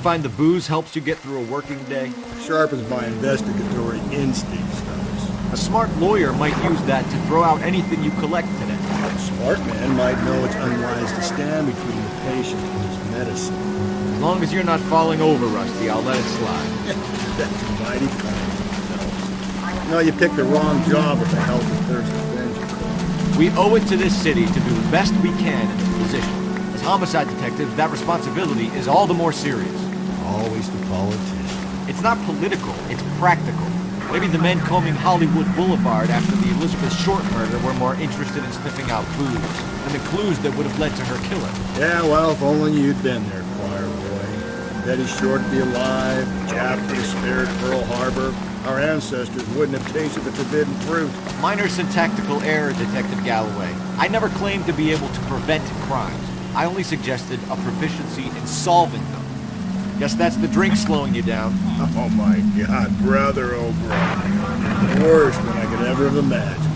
find the booze helps you get through a working day? Sharpens my investigatory instincts, fellas. A smart lawyer might use that to throw out anything you collect today. A smart man might know it's unwise to stand between the patient and his medicine. As long as you're not falling over, Rusty, I'll let it slide. That's mighty kind of yourself. No, you picked the wrong job with the health and thirst adventure. We owe it to this city to do the best we can in this position. As homicide detectives, that responsibility is all the more serious. Always the politician. It's not political, it's practical. Maybe the men combing Hollywood Boulevard after the Elizabeth Short murder were more interested in sniffing out booze than the clues that would have led to her killer. Yeah, well, if only you'd been there, choir boy. Betty Short to be alive, Jap would have spared Pearl Harbor. Our ancestors wouldn't have tasted the forbidden fruit. Minor syntactical error, Detective Galloway. I never claimed to be able to prevent crimes. I only suggested a proficiency in solving them. Guess that's the drink slowing you down. Oh my God, brother, oh brother. The worst than I could ever have imagined.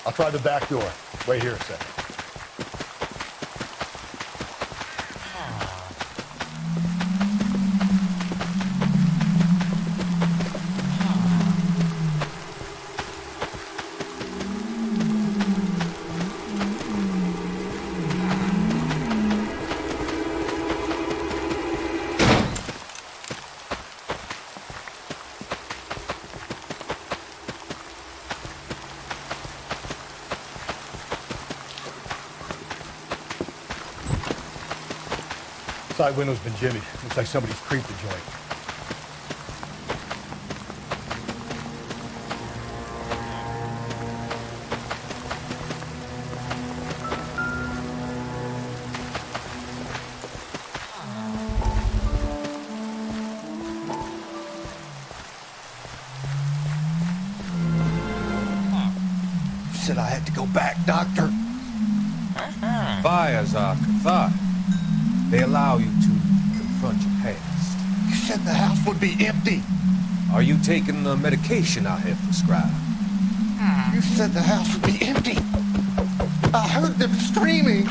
I'll try the back door. Wait here a second. Side window's been jimmied. Looks like somebody's creeped the joint. You said I had to go back, Doctor. Fires are cathartic. They allow you to confront your past. You said the house would be empty. Are you taking the medication I have prescribed? You said the house would be empty. I heard them screaming.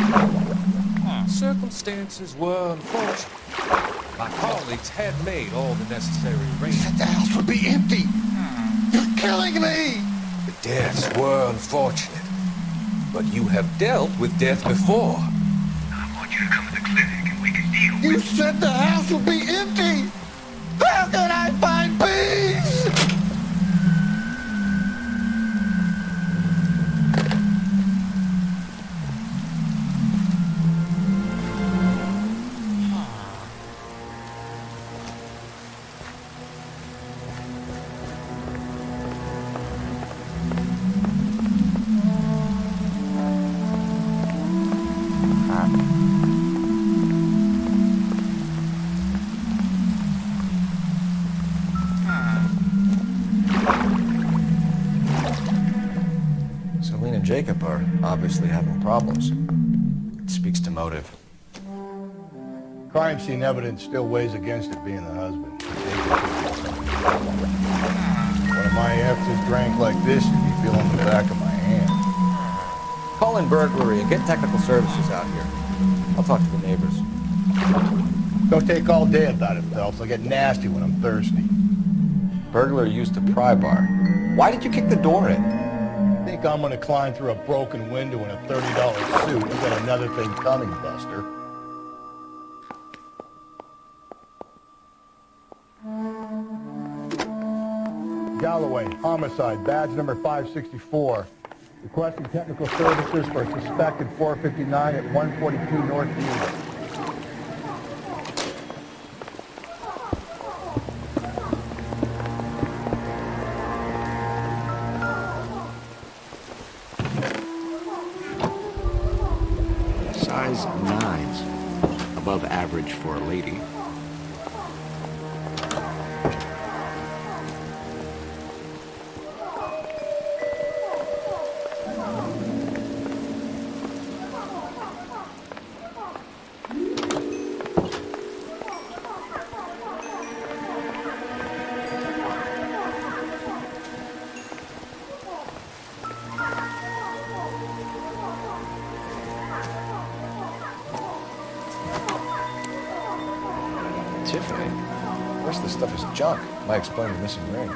Circumstances were unfortunate. My colleagues had made all the necessary You arrangements. said the house would be empty. You're killing me. The deaths were unfortunate. But you have dealt with death before. I want you to come to the clinic and we can deal with You said the house would be empty. How can I find peace? Celine and Jacob are obviously having problems. It speaks to motive. Crime scene evidence still weighs against it being the husband. One of my exes drank like this, you'd be feeling the back of my hand. Call in burglary and get technical services out here. I'll talk to the neighbors. Don't take all day about it, Phelps. I'll get nasty when I'm thirsty. Burglar used to pry bar. Why did you kick the door in? Think I'm gonna climb through a broken window in a $30 suit? You got another thing coming, Buster. Galloway, homicide, badge number 564. Requesting technical services for suspected 459 at 142 North Union. Size 9s. Above average for a lady. Tiffany? The rest of this stuff is junk. Might explain the missing ring.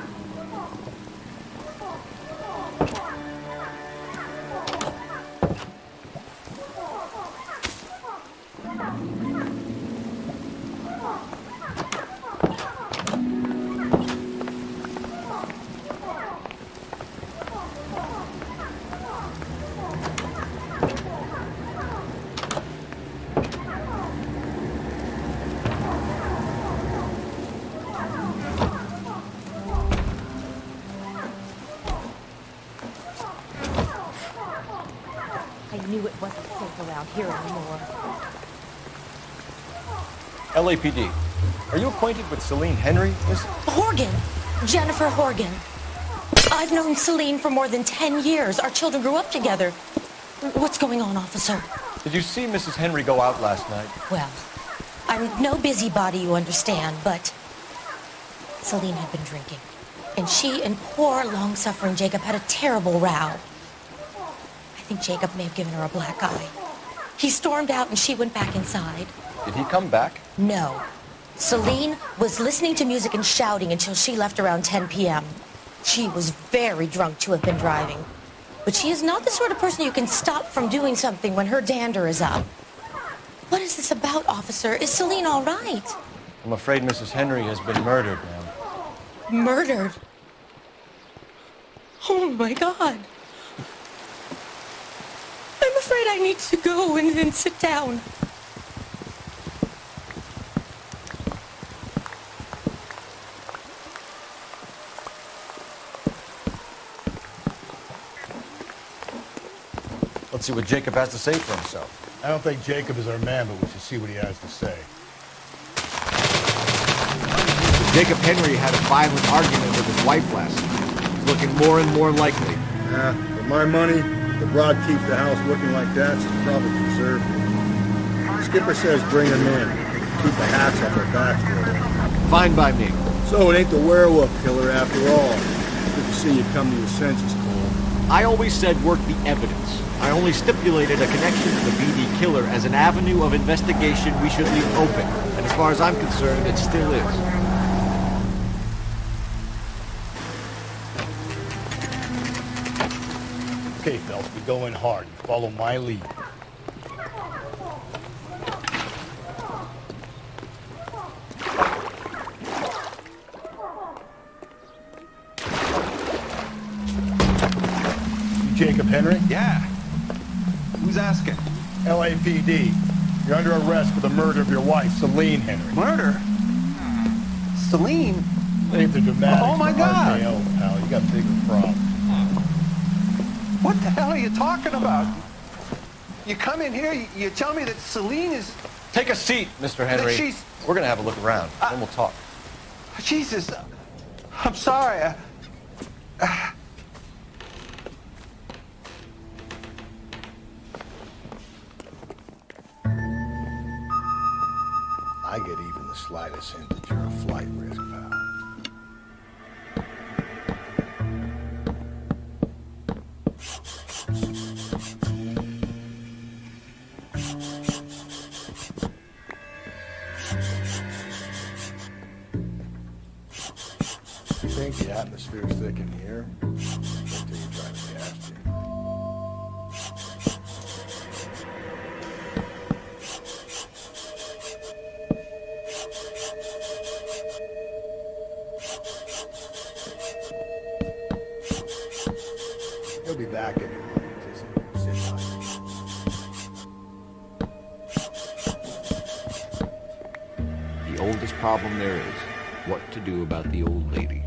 I knew it wasn't safe around here anymore. LAPD. Are you acquainted with Celine Henry, Miss? Horgan! Jennifer Horgan. I've known Celine for more than 10 years. Our children grew up together. What's going on, officer? Did you see Mrs. Henry go out last night? Well, I'm no busybody, you understand, but Celine had been drinking. And she and poor, long-suffering Jacob had a terrible row. I think Jacob may have given her a black eye. He stormed out and she went back inside. Did he come back? No. Celine was listening to music and shouting until she left around 10 p.m. She was very drunk to have been driving. But she is not the sort of person you can stop from doing something when her dander is up. What is this about, officer? Is Celine all right? I'm afraid Mrs. Henry has been murdered, ma'am. Murdered? Oh, my God. I'm afraid I need to go and sit down. Let's see what Jacob has to say for himself. I don't think Jacob is our man, but we should see what he has to say. Jacob Henry had a violent argument with his wife last night. It's looking more and more likely. For my money, the broad keeps the house looking like that, she's probably conservative. Skipper says bring him in. Keep the hats off their backs for them. Fine by me. So it ain't the werewolf killer after all. Good to see you come to your senses, Cole. I always said work the evidence. I only stipulated a connection to the BD killer as an avenue of investigation we should leave open. And as far as I'm concerned, it still is. Okay, Phelps, we go in hard. You follow my lead. You Jacob Henry? Yeah. Who's asking? LAPD. You're under arrest for the murder of your wife, Celine Henry. Murder? Celine? Leave the dramatics. Oh, my for God. RKO, pal. You got bigger problems. What the hell are you talking about? You come in here, you tell me that Celine is... Take a seat, Mr. Henry. she's- We're gonna have a look around, then we'll talk. Jesus, I'm sorry. I get even the slightest hint that you're a flight risk, pal. You think the atmosphere's thick in here? Wait till you try the gas chamber. He'll be back in a minute. Just sit tight. The oldest problem there is what to do about the old lady.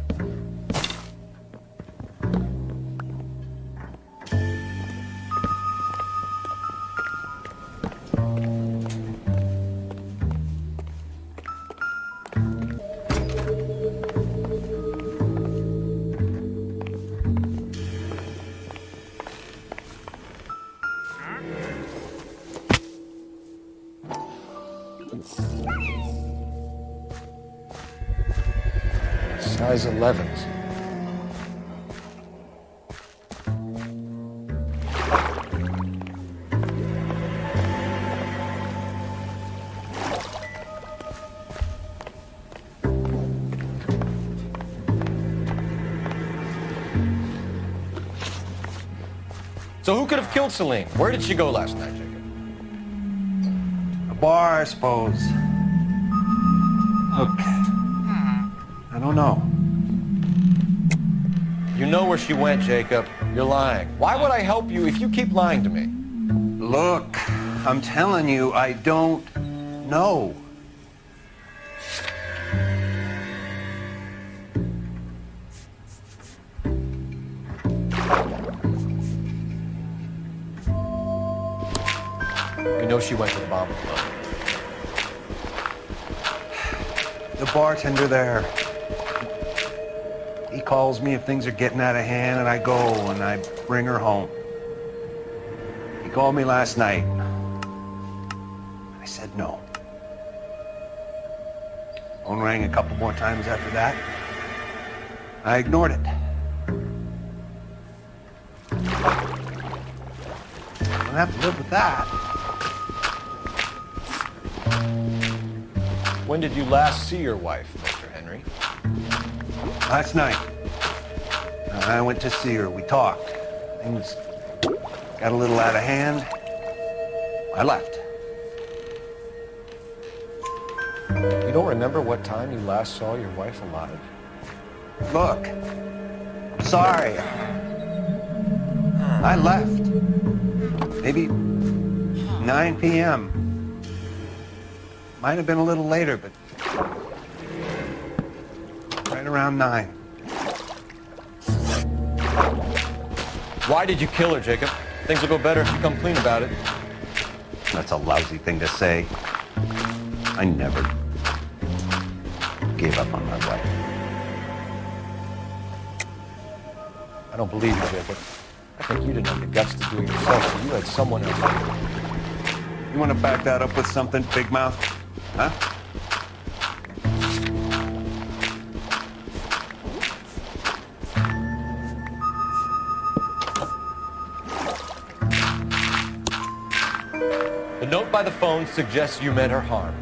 Size 11s. So who could have killed Celine? Where did she go last night, Jacob? A bar, I suppose. Look, I don't know. You know where she went, Jacob. You're lying. Why would I help you if you keep lying to me? Look, I'm telling you, I don't know. You know she went to the Bomber Club. The bartender there. He calls me if things are getting out of hand, and I go and I bring her home. He called me last night. I said no. Phone rang a couple more times after that. I ignored it. I don't have to live with that. When did you last see your wife, Mr. Henry? Last night. I went to see her. We talked. Things got a little out of hand. I left. You don't remember what time you last saw your wife alive? Look, sorry. I left. Maybe 9 p.m. Might have been a little later, but right around 9. Why did you kill her, Jacob? Things will go better if you come clean about it. That's a lousy thing to say. I never gave up on my wife. I don't believe you, Jacob. I think you didn't have the guts to do it yourself, so you had someone else. You want to back that up with something, big mouth? Huh? The note by the phone suggests you meant her harm.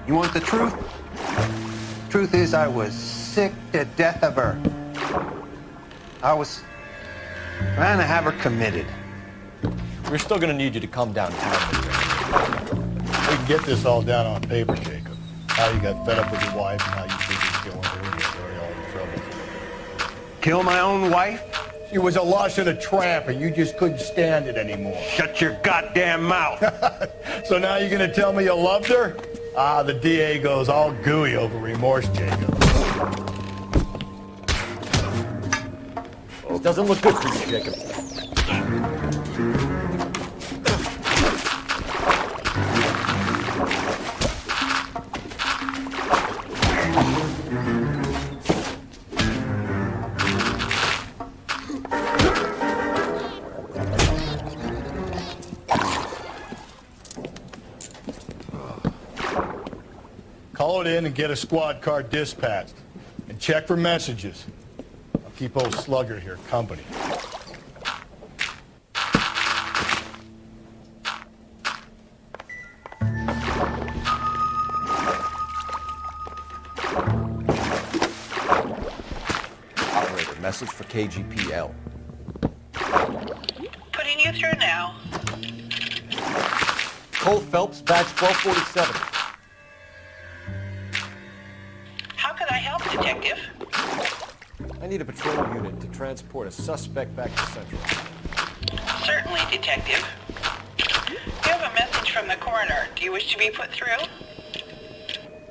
You want the truth? Truth is, I was sick to death of her. I was trying to have her committed. We're still gonna need you to come downtown. We can get this all down on paper, Jacob. How you got fed up with your wife and how you figured killing her and get her all in trouble. Kill my own wife? She was a lush and a tramp, and you just couldn't stand it anymore. Shut your goddamn mouth. So now you're gonna tell me you loved her? Ah, the DA goes all gooey over remorse, Jacob. This doesn't look good for you, Jacob. Call it in and get a squad car dispatched. And check for messages. I'll keep old Slugger here company. Operator, message for KGPL. Putting you through now. Cole Phelps, badge 1247. How can I help, Detective? I need a patrol unit to transport a suspect back to Central. Certainly, Detective. You have a message from the coroner. Do you wish to be put through?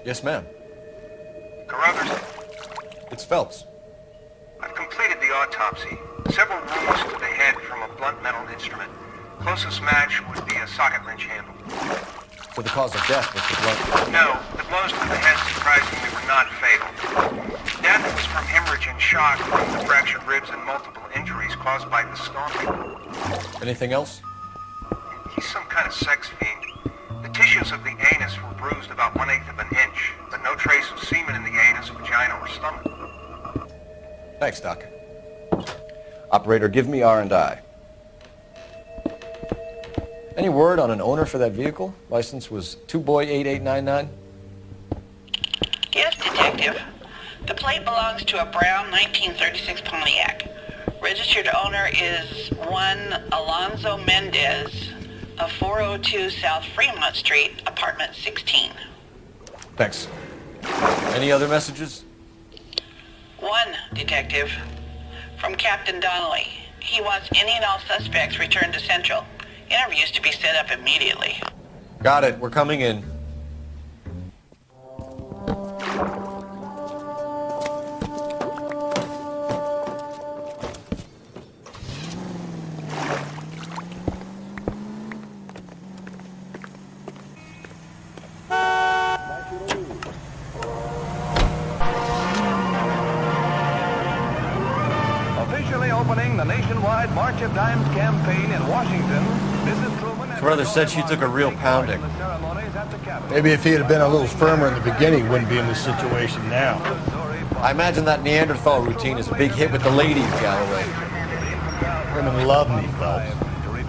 Yes, ma'am. Carruthers, It's Phelps. I've completed the autopsy. Several wounds to the head from a blunt metal instrument. Closest match would be a socket wrench handle. So the cause of death was the blunt. No, the blows to the head surprisingly were not fatal. Death was from hemorrhage and shock from the fractured ribs and multiple injuries caused by the stomping. Anything else? He's some kind of sex fiend. The tissues of the anus were bruised about 1/8 of an inch, but no trace of semen in the anus, vagina, or stomach. Thanks, Doc. Operator, give me R&I. Any word on an owner for that vehicle? License was 2boy8899. Yes, Detective. The plate belongs to a brown 1936 Pontiac. Registered owner is one Alonzo Mendez of 402 South Fremont Street, apartment 16. Thanks. Any other messages? One, Detective. From Captain Donnelly. He wants any and all suspects returned to Central. Interviews to be set up immediately. Got it. We're coming in. Officially opening the nationwide March of Dimes campaign in Washington, Mrs. Truman... His brother said she took a real pounding. Maybe if he had been a little firmer in the beginning, he wouldn't be in this situation now. I imagine that Neanderthal routine is a big hit with the ladies, Galloway. Women love me, Phelps.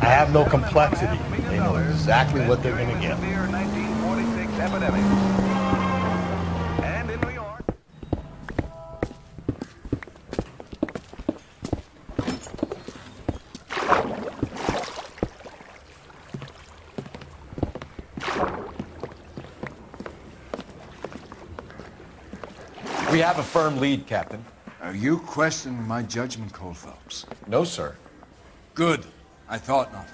I have no complexity. They know exactly what they're going to get. 1946 epidemic. And in New York... We have a firm lead, Captain. Are you questioning my judgment, Cole Phelps? No, sir. Good. I thought not.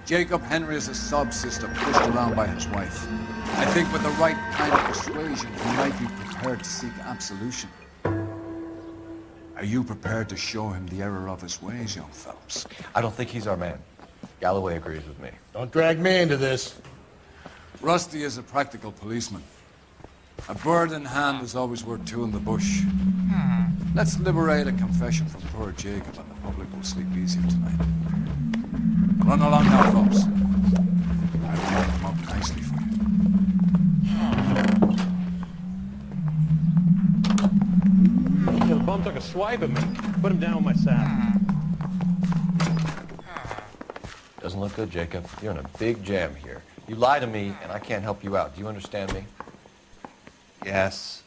Jacob Henry is a sub-sister pushed around by his wife. I think with the right kind of persuasion, he might be prepared to seek absolution. Are you prepared to show him the error of his ways, young Phelps? I don't think he's our man. Galloway agrees with me. Don't drag me into this. Rusty is a practical policeman. A bird in hand is always worth two in the bush. Let's liberate a confession from poor Jacob, and the public will sleep easier tonight. Run along now, Phelps. I warmed him up nicely for you. The bum took a swipe at me. Put him down with my saddle. Doesn't look good, Jacob. You're in a big jam here. You lie to me, and I can't help you out. Do you understand me? Yes.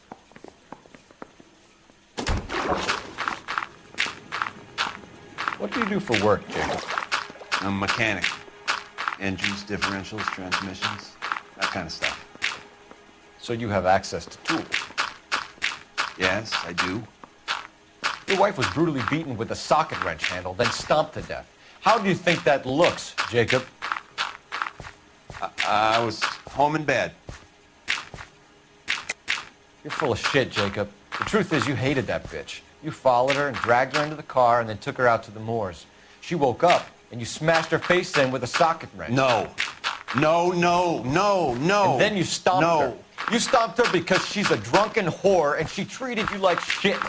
What do you do for work, Jacob? I'm a mechanic. Engines, differentials, transmissions, that kind of stuff. So you have access to tools? Yes, I do. Your wife was brutally beaten with a socket wrench handle, then stomped to death. How do you think that looks, Jacob? I was home in bed. You're full of shit, Jacob. The truth is you hated that bitch. You followed her and dragged her into the car and then took her out to the moors. She woke up and you smashed her face in with a socket wrench. No. No, no, no, no. And then you stomped her. You stomped her because she's a drunken whore and she treated you like shit.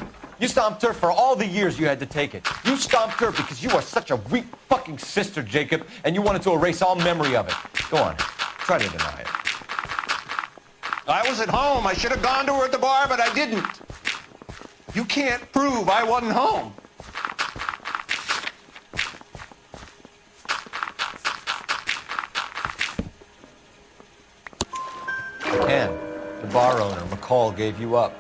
You stomped her for all the years you had to take it. You stomped her because you are such a weak fucking sister, Jacob, and you wanted to erase all memory of it. Go on. Try to deny it. I was at home. I should have gone to her at the bar, but I didn't. You can't prove I wasn't home. You can. The bar owner, McCall, gave you up.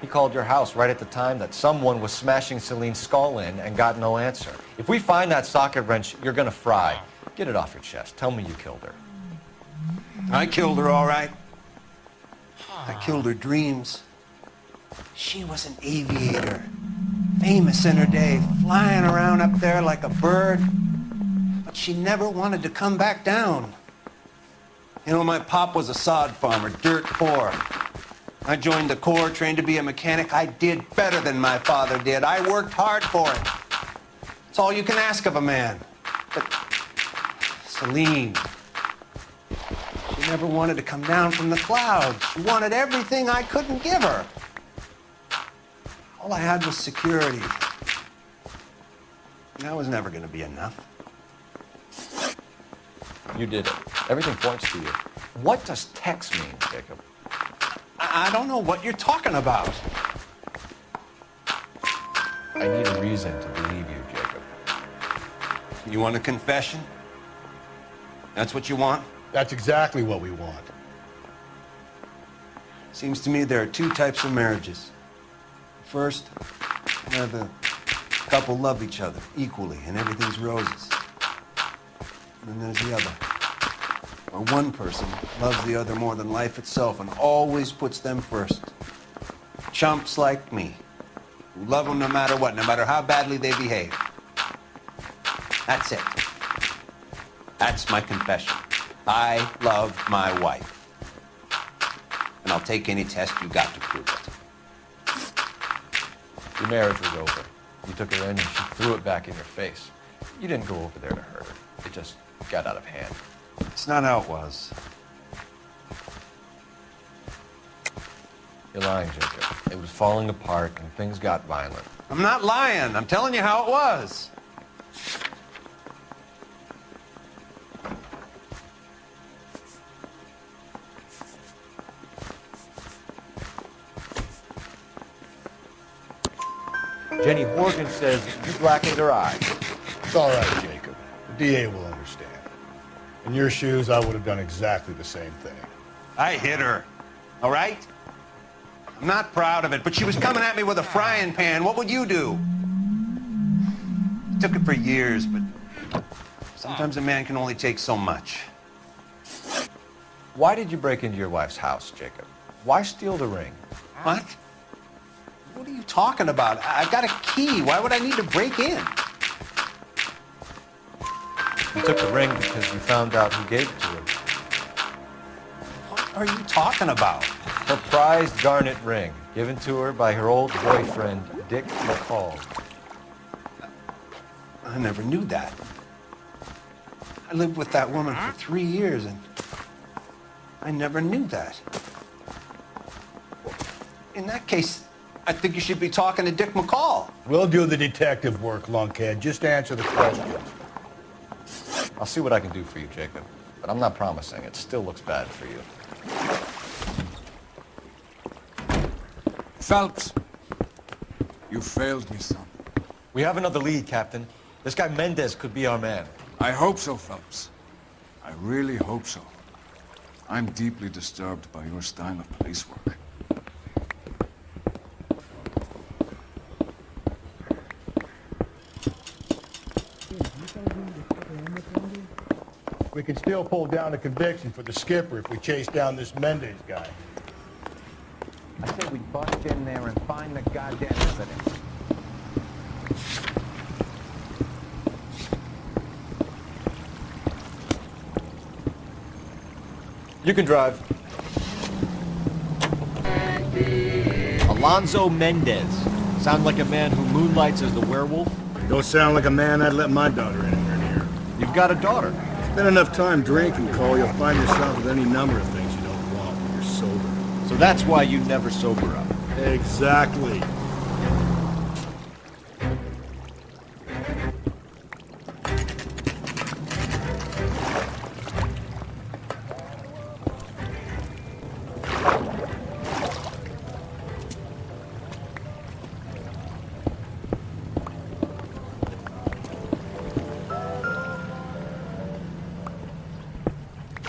He called your house right at the time that someone was smashing Celine's skull in and got no answer. If we find that socket wrench, you're gonna fry. Get it off your chest. Tell me you killed her. I killed her, all right. I killed her dreams. She was an aviator, famous in her day, flying around up there like a bird. But she never wanted to come back down. You know, my pop was a sod farmer, dirt poor. I joined the Corps, trained to be a mechanic. I did better than my father did. I worked hard for it. It's all you can ask of a man. But Celine, she never wanted to come down from the clouds. She wanted everything I couldn't give her. All I had was security. And that was never going to be enough. You did it. Everything points to you. What does Tex mean, Jacob? I don't know what you're talking about. I need a reason to believe you, Jacob. You want a confession? That's what you want? That's exactly what we want. Seems to me there are two types of marriages. First, they're the couple love each other equally and everything's roses. And then there's the other. Or one person loves the other more than life itself and always puts them first. Chumps like me, who love them no matter what, no matter how badly they behave. That's it. That's my confession. I love my wife. And I'll take any test you got to prove it. Your marriage was over. You took her in and she threw it back in your face. You didn't go over there to hurt her. It just got out of hand. It's not how it was. You're lying, Jacob. It was falling apart and things got violent. I'm not lying. I'm telling you how it was. Jenny Horgan says you blackened her eyes. It's all right, Jacob. The DA will understand. In your shoes, I would have done exactly the same thing. I hit her, all right? I'm not proud of it, but she was coming at me with a frying pan. What would you do? Took it for years, but sometimes a man can only take so much. Why did you break into your wife's house, Jacob? Why steal the ring? What? What are you talking about? I've got a key. Why would I need to break in? You took the ring because you found out who gave it to her. What are you talking about? Her prized garnet ring, given to her by her old boyfriend, Dick McCall. I never knew that. I lived with that woman for 3 years, and I never knew that. In that case, I think you should be talking to Dick McCall. We'll do the detective work, lunkhead. Just answer the questions. I'll see what I can do for you, Jacob. But I'm not promising. It still looks bad for you. Phelps, you failed me, son. We have another lead, Captain. This guy Mendez could be our man. I hope so, Phelps. I really hope so. I'm deeply disturbed by your style of police work. We can still pull down a conviction for the skipper if we chase down this Mendez guy. I say we bust in there and find the goddamn evidence. You can drive. Alonzo Mendez. Sound like a man who moonlights as the werewolf? Don't sound like a man I'd let my daughter anywhere near. You've got a daughter. Spend enough time drinking, Cole, you'll find yourself with any number of things you don't want when you're sober. So that's why you never sober up. Exactly.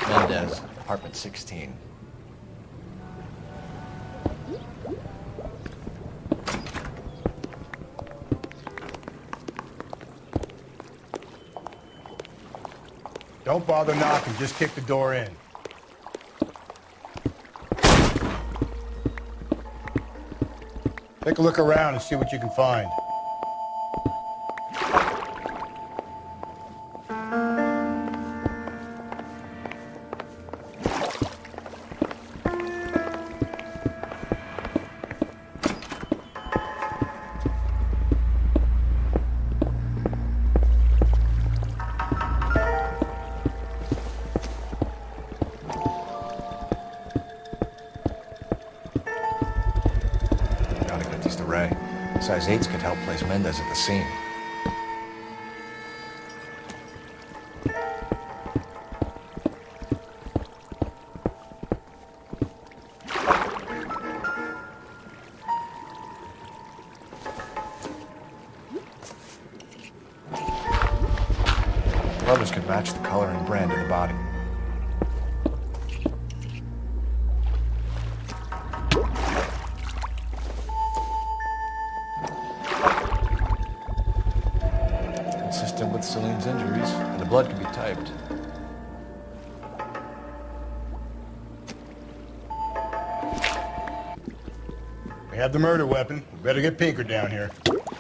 Mendez, apartment 16. Don't bother knocking, just kick the door in. Take a look around and see what you can find. Size 8s could help place Mendez at the scene. Rubbers could match the color and brand of the body. typed. We have the murder weapon. We better get Pinker down here.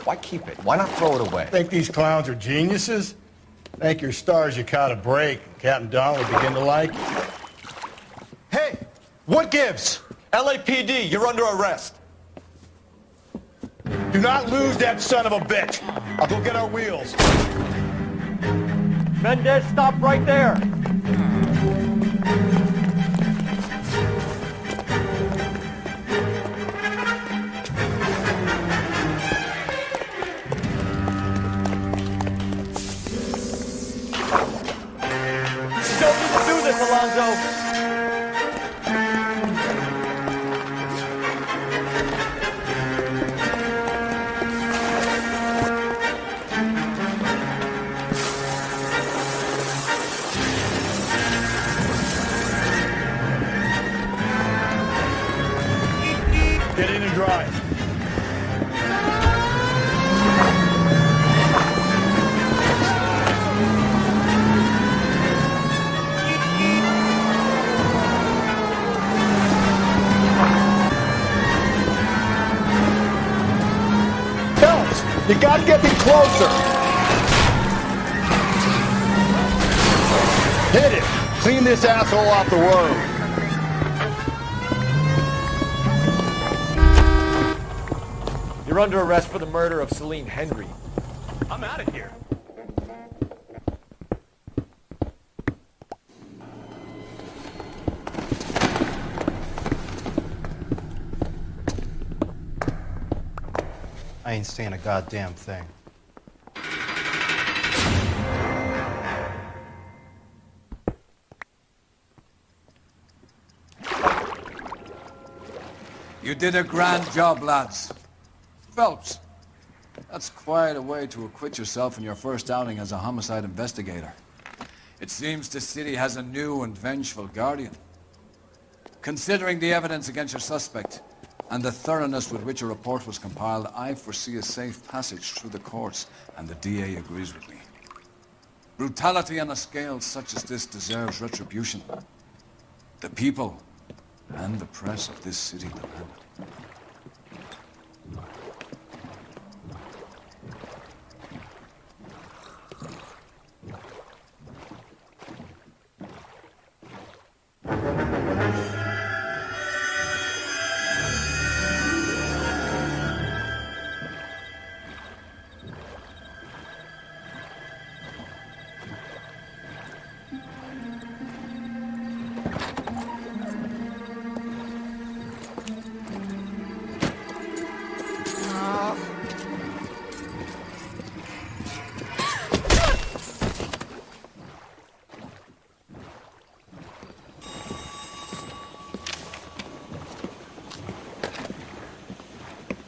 Why keep it? Why not throw it away? Think these clowns are geniuses? Thank your stars you caught a break. Captain Don will begin to like you. Hey! What gives? LAPD, you're under arrest. Do not lose that son of a bitch. I'll go get our wheels. Mendez, stop right there! Don't need to do this, Alonzo! Get in and drive. Phelps, you gotta get me closer. Hit it. Clean this asshole off the road. You're under arrest for the murder of Celine Henry. I'm out of here. I ain't saying a goddamn thing. You did a grand job, lads. Phelps, that's quite a way to acquit yourself in your first outing as a homicide investigator. It seems the city has a new and vengeful guardian. Considering the evidence against your suspect and the thoroughness with which a report was compiled, I foresee a safe passage through the courts, and the DA agrees with me. Brutality on a scale such as this deserves retribution. The people and the press of this city demand it.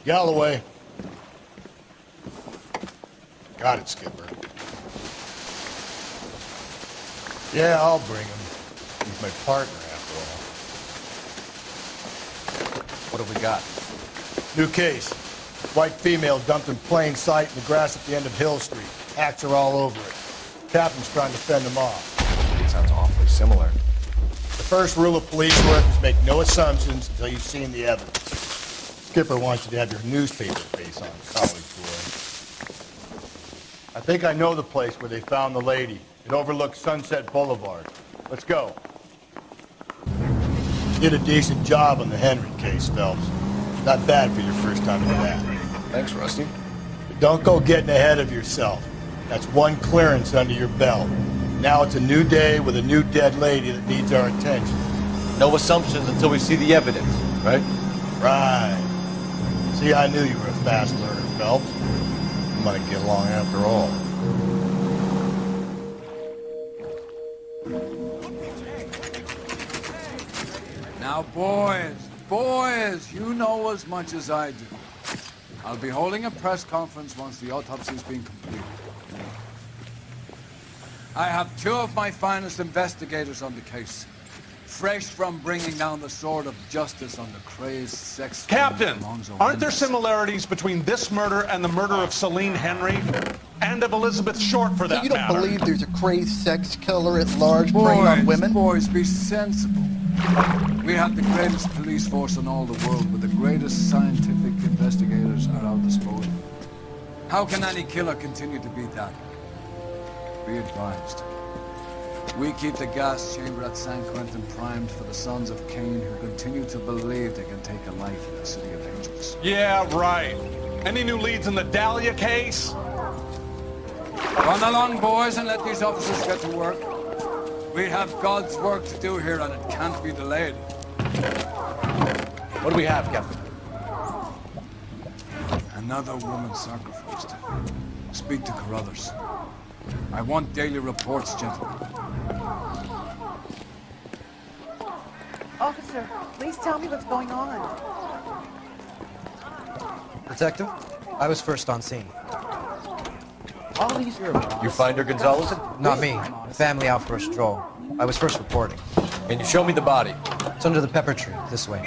Galloway. Got it, Skipper. Yeah, I'll bring him. He's my partner, after all. What have we got? New case. White female dumped in plain sight in the grass at the end of Hill Street. Hacks are all over it. Captain's trying to fend them off. It sounds awfully similar. The first rule of police work is make no assumptions until you've seen the evidence. Skipper wants you to have your newspaper face on, college boy. I think I know the place where they found the lady. It overlooks Sunset Boulevard. Let's go. You did a decent job on the Henry case, Phelps. Not bad for your first time in that. Thanks, Rusty. But don't go getting ahead of yourself. That's one clearance under your belt. Now it's a new day with a new dead lady that needs our attention. No assumptions until we see the evidence, right? Right. See, I knew you were a fast learner, Phelps. We might get along after all. Now, boys, you know as much as I do. I'll be holding a press conference once the autopsy's been completed. I have two of my finest investigators on the case, fresh from bringing down the sword of justice on the crazed sex... Captain, aren't there similarities between this murder and the murder of Celine Henry? And of Elizabeth Short, for that So you don't matter. believe there's a crazed sex killer at large preying on women? Boys, be sensible. We have the greatest police force in all the world, with the greatest scientific investigators at our disposal. How can any killer continue to be that? Be advised. We keep the gas chamber at San Quentin primed for the sons of Cain who continue to believe they can take a life in the City of Angels. Yeah, right. Any new leads in the Dahlia case? Run along, boys, and let these officers get to work. We have God's work to do here, and it can't be delayed. What do we have, Captain? Another woman sacrificed. Speak to Carruthers. I want daily reports, gentlemen. Officer, please tell me what's going on. Detective, I was first on scene. All these You find her, Gonzalez? Not me. Family out for a stroll. I was first reporting. Can you show me the body? It's under the pepper tree, this way.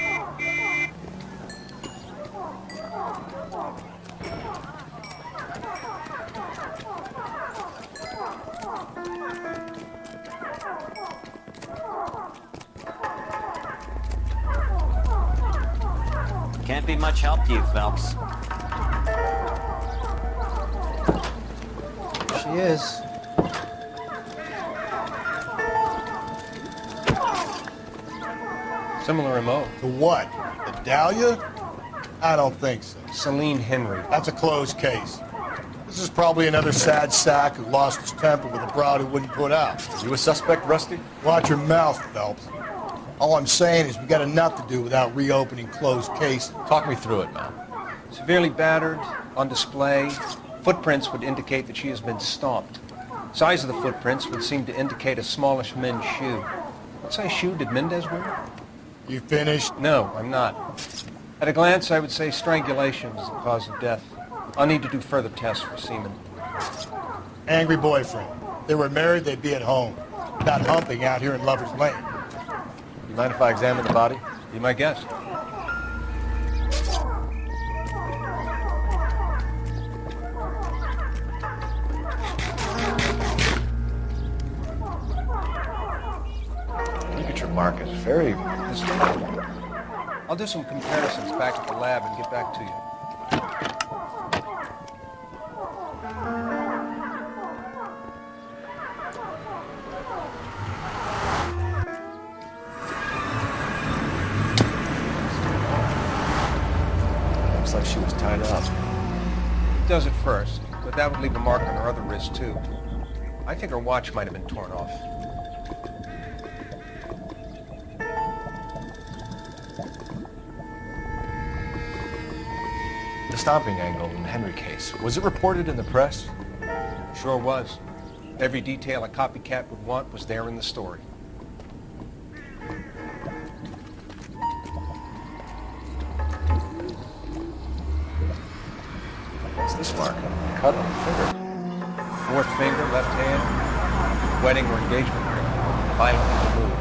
Can't be much help to you, Phelps. She is. Similar MO. To what? The Dahlia? I don't think so. Celine Henry. That's a closed case. This is probably another sad sack who lost his temper with a broad who wouldn't put out. You a suspect, Rusty? Watch your mouth, Phelps. All I'm saying is we got enough to do without reopening closed cases. Talk me through it, man. Severely battered, on display. Footprints would indicate that she has been stomped. Size of the footprints would seem to indicate a smallish men's shoe. What size shoe did Mendez wear? You finished? No, I'm not. At a glance, I would say strangulation is the cause of death. I'll need to do further tests for semen. Angry boyfriend. If they were married, they'd be at home. Not humping out here in Lover's Lane. You mind if I examine the body? Be my guest. Signature mark is very distinct. I'll do some comparisons back at the lab and get back to you. Looks like she was tied up. It does at first, but that would leave a mark on her other wrist, too. I think her watch might have been torn off. The stomping angle in the Henry case, was it reported in the press? Sure was. Every detail a copycat would want was there in the story. What's this mark? Cut on the finger. Fourth finger, left hand, wedding or engagement ring, violently removed.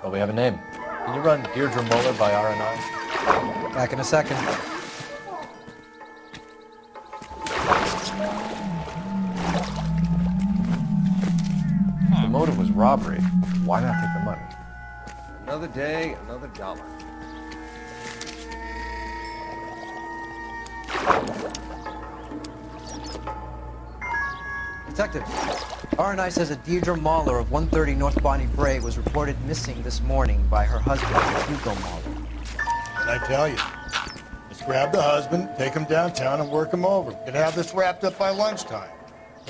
Well, we have a name. Can you run Deirdre Muller by RNI? Back in a second. The motive was robbery. Why not take the money? Another day, another dollar. Detective, RNI says a Deirdre Mahler of 130 North Bonnie Bray was reported missing this morning by her husband, Hugo Mahler. What'd I tell you? Let's grab the husband, take him downtown, and work him over. We could have this wrapped up by lunchtime.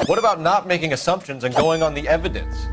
What about not making assumptions and going on the evidence?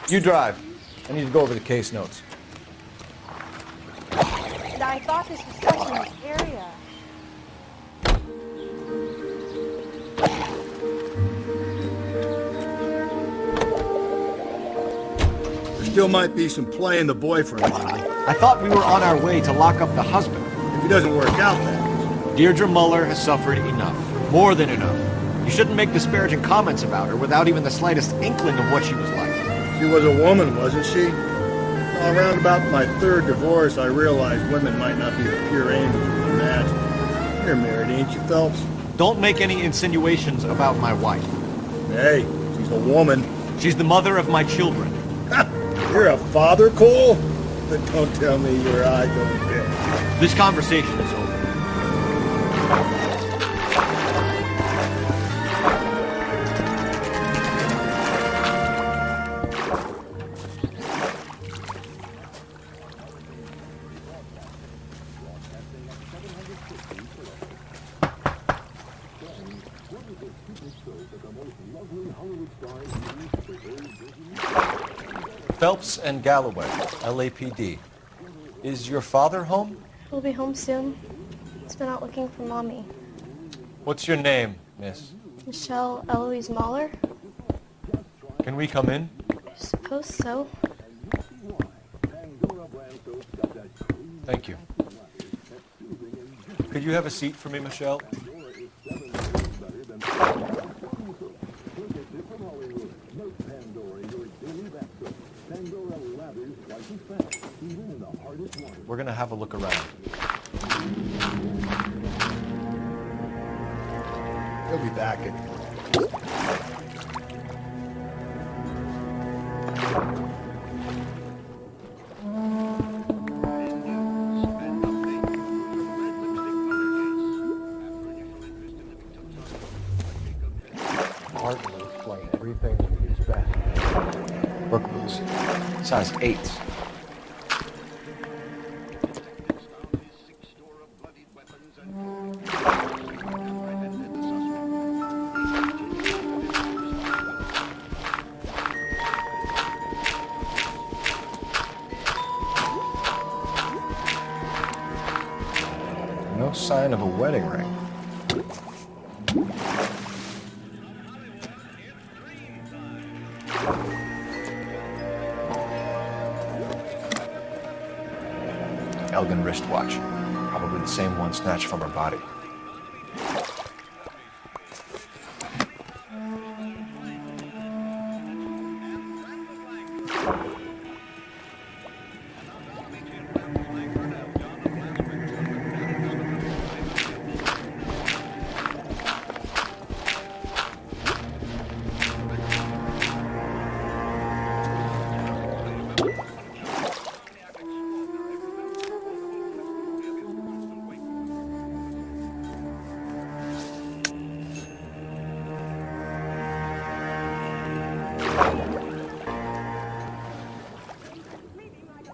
You drive. I need to go over the case notes. I thought this was such a nice area. There still might be some play in the boyfriend lately. I thought we were on our way to lock up the husband. If he doesn't work out, then. Deirdre Muller has suffered enough. More than enough. You shouldn't make disparaging comments about her without even the slightest inkling of what she was like. She was a woman, wasn't she? Around about my third divorce, I realized women might not be the pure angels we imagined. You're married, ain't you, Phelps? Don't make any insinuations about my wife. Hey, she's a woman. She's the mother of my children. You're a father, Cole? But don't tell me your eye don't get. This conversation is over. Phelps and Galloway, LAPD. Is your father home? He'll be home soon. He's been out looking for Mommy. What's your name, miss? Michelle Eloise Mahler? Can we come in? I suppose so. Thank you. Could you have a seat for me, Michelle? We're gonna have a look around. He'll be back in. Martin will explain everything with his best. Work boots. Size 8s. No sign of a wedding ring. Elgin wristwatch. Probably the same one snatched from her body.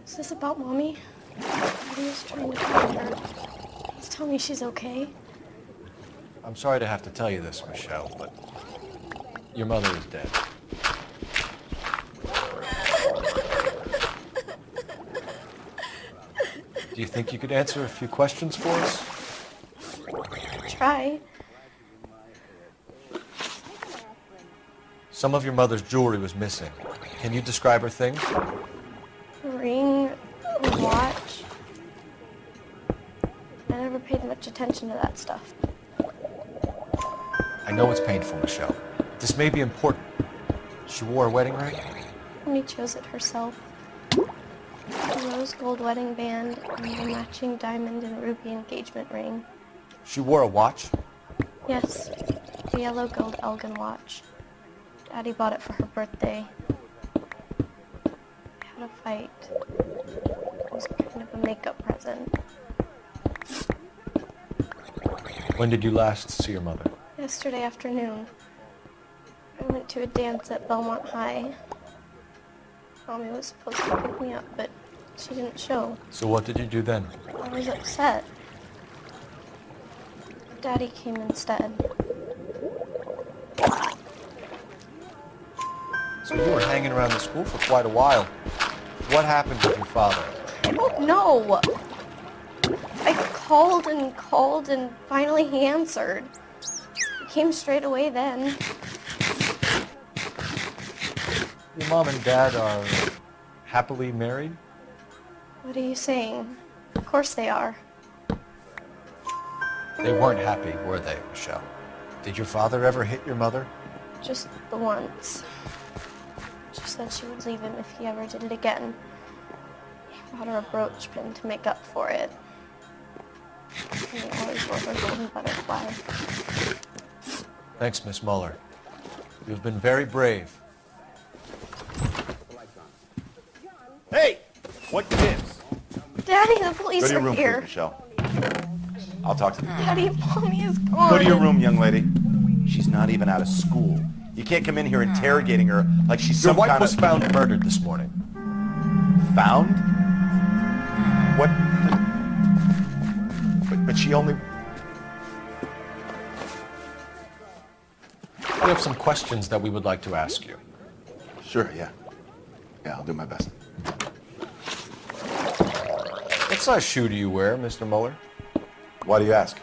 Is this about Mommy? Daddy was trying to find her. Please tell me she's okay. I'm sorry to have to tell you this, Michelle, but your mother is dead. Do you think you could answer a few questions for us? Try. Some of your mother's jewelry was missing. Can you describe her things? A ring, a watch. I never paid much attention to that stuff. I know it's painful, Michelle. This may be important. She wore a wedding ring? Mommy chose it herself. A rose gold wedding band and a matching diamond and ruby engagement ring. She wore a watch? Yes, a yellow gold Elgin watch. Daddy bought it for her birthday. I had a fight. It was kind of a makeup present. When did you last see your mother? Yesterday afternoon. I went to a dance at Belmont High. Mommy was supposed to pick me up, but she didn't show. So what did you do then? I was upset. Daddy came instead. So you were hanging around the school for quite a while. What happened with your father? I don't know. I called and finally he answered. He came straight away then. Your mom and dad are happily married? What are you saying? Of course they are. They weren't happy, were they, Michelle? Did your father ever hit your mother? Just the once. She said she would leave him if he ever did it again. He bought her a brooch pin to make up for it. And he always wore her golden butterfly. Thanks, Miss Muller. You've been very brave. Hey! What gives? Daddy, the police Go to your are room, here. please, Michelle. I'll talk to them. Daddy, Mommy is gone. Go to your room, young lady. She's not even out of school. You can't come in here interrogating her like she's Your some wife kind was of... found murdered this morning. Found? What? But she only... We have some questions that we would like to ask you. Sure, yeah. Yeah, I'll do my best. What size shoe do you wear, Mr. Muller? Why do you ask?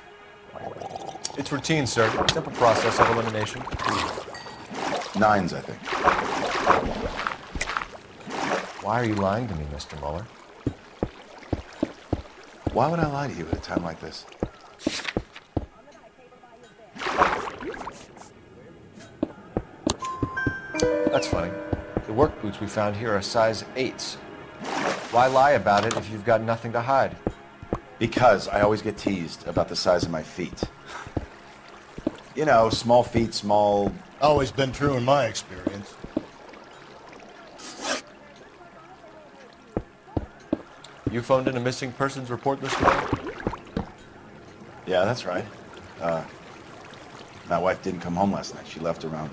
It's routine, sir. Simple process of elimination. 9s, I think. Why are you lying to me, Mr. Muller? Why would I lie to you at a time like this? That's funny. The work boots we found here are size 8s. Why lie about it if you've got nothing to hide? Because I always get teased about the size of my feet. You know, small feet, small... Always been true in my experience. You phoned in a missing persons report this morning? Yeah, that's right. My wife didn't come home last night. She left around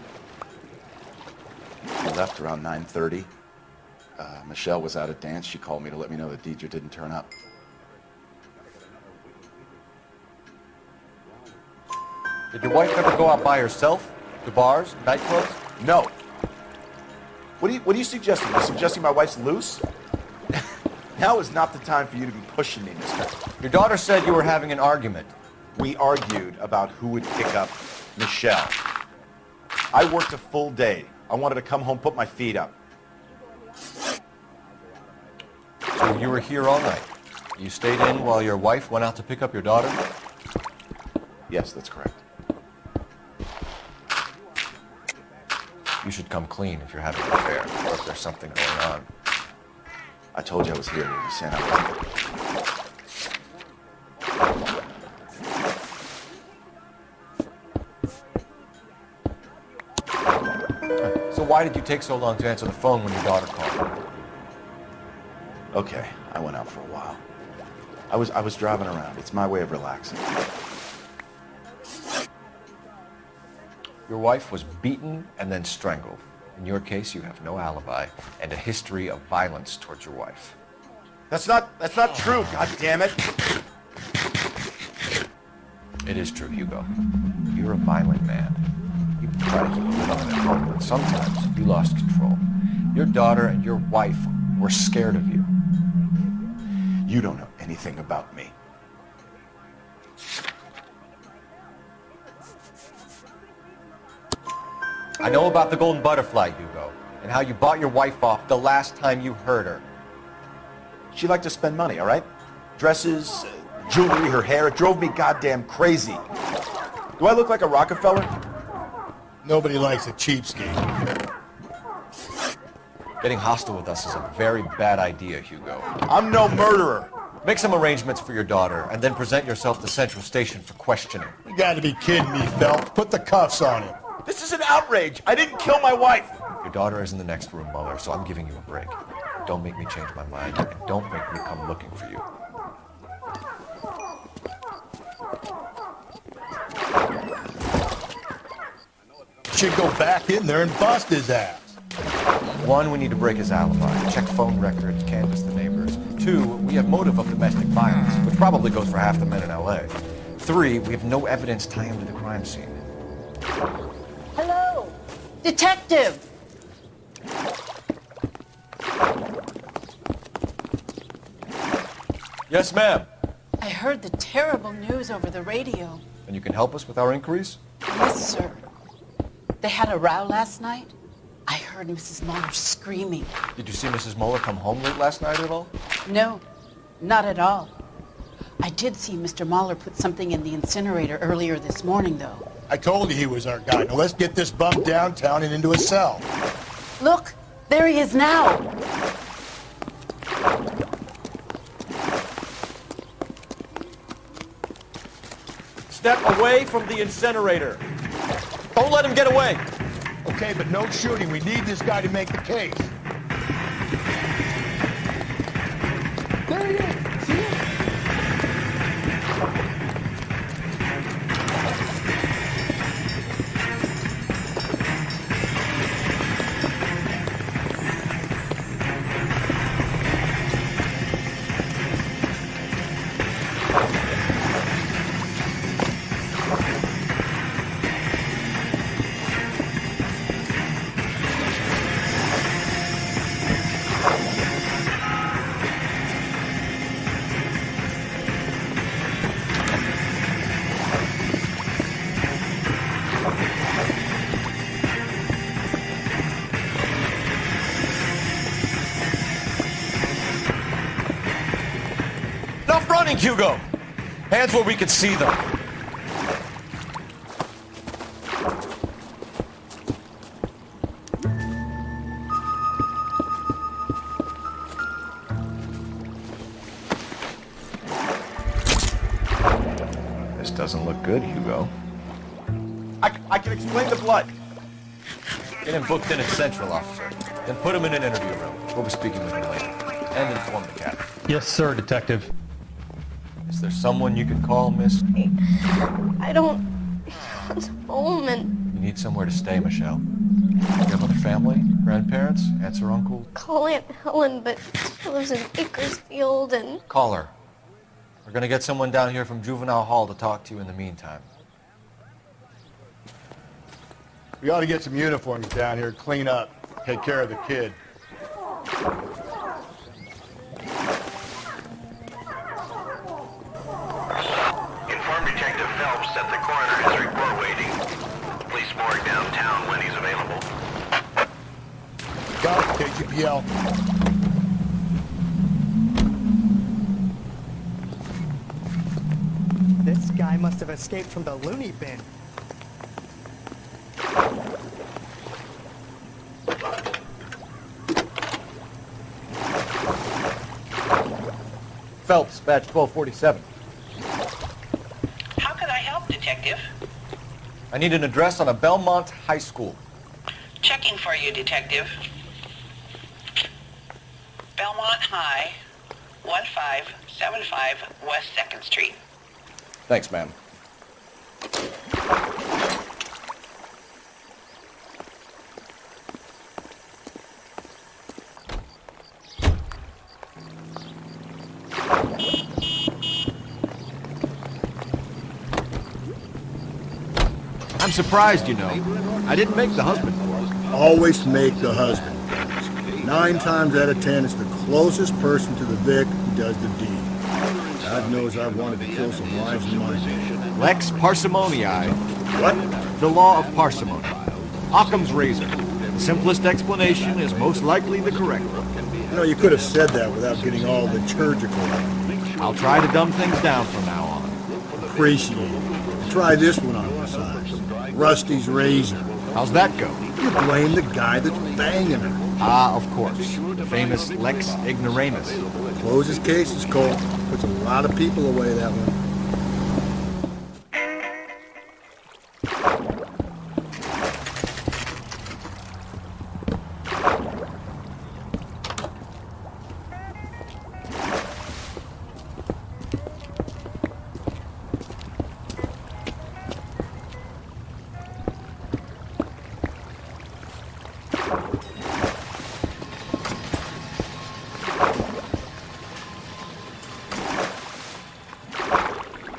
9:30. Michelle was out at dance. She called me to let me know that Deidre didn't turn up. Did your wife ever go out by herself? To bars, nightclubs? No. What are you suggesting? You suggesting my wife's loose? Now is not the time for you to be pushing me, mister. Your daughter said you were having an argument. We argued about who would pick up Michelle. I worked a full day. I wanted to come home, put my feet up. So you were here all night. You stayed in while your wife went out to pick up your daughter? Yes, that's correct. You should come clean if you're having an affair, or if there's something going on. I told you I was here when you said I wasn't. So why did you take so long to answer the phone when your daughter called? Okay, I went out for a while. I was driving around. It's my way of relaxing. Your wife was beaten and then strangled. In your case, you have no alibi and a history of violence towards your wife. That's not true, God damn it. It is true, Hugo. You're a violent man. You try to keep a lid on it at home, but sometimes you lost control. Your daughter and your wife were scared of you. You don't know anything about me. I know about the golden butterfly, Hugo, and how you bought your wife off the last time you heard her. She liked to spend money, all right? Dresses, jewelry, her hair. It drove me goddamn crazy. Do I look like a Rockefeller? Nobody likes a cheapskate. Getting hostile with us is a very bad idea, Hugo. I'm no murderer. Make some arrangements for your daughter, and then present yourself to Central Station for questioning. You gotta be kidding me, Phelps. Put the cuffs on him. This is an outrage. I didn't kill my wife. Your daughter is in the next room, Muller, so I'm giving you a break. Don't make me change my mind, and don't make me come looking for you. Should go back in there and bust his ass. 1, we need to break his alibi. Check phone records, canvass the neighbors. 2, we have motive of domestic violence, which probably goes for half the men in L.A. 3, we have no evidence tying him to the crime scene. Hello, detective. Yes, ma'am. I heard the terrible news over the radio. And you can help us with our inquiries? Yes, sir. They had a row last night. I heard Mrs. Muller screaming. Did you see Mrs. Muller come home late last night at all? No, not at all. I did see Mr. Muller put something in the incinerator earlier this morning, though. I told you he was our guy. Now let's get this bum downtown and into a cell. Look, there he is now. Step away from the incinerator. Don't let him get away. Okay, but no shooting. We need this guy to make the case. There he is. See him? Enough running, Hugo. Hands where we can see them. This doesn't look good, Hugo. I can explain the blood. Get him booked in at Central, officer. Then put him in an interview room. We'll be speaking with him later. And inform the captain. Yes, sir, Detective. Is there someone you can call, miss? I don't want home and You need somewhere to stay, Michelle. You have other family? Grandparents? Aunts or uncles? call Aunt Helen, but she lives in Bakersfield and... Call her. We're gonna get someone down here from Juvenile Hall to talk to you in the meantime. We ought to get some uniforms down here, clean up, take care of the kid. Inform Detective Phelps that the coroner is report waiting. Police morgue downtown when he's available. Got it, KGPL. This guy must have escaped from the loony bin. Phelps, badge 1247. How can I help, Detective? I need an address on a Belmont High School. Checking for you, Detective. Belmont High, 1575 West 2nd Street. Thanks, ma'am. I'm surprised, you know. I didn't make the husband calls. Always make the husband calls. 9 times out of 10, it's the closest person to the Vic who does the deed. God knows I've wanted to kill some lives in my day. Lex parsimoniae. What? The law of parsimony. Occam's razor. The simplest explanation is most likely the correct one. You know, you could have said that without getting all liturgical. I'll try to dumb things down from now on. Appreciate it. Try this one on the side. Rusty's razor. How's that go? You blame the guy that's banging her. Ah, of course. The famous Lex ignoramus. Closes cases, Cole. Puts a lot of people away, that one.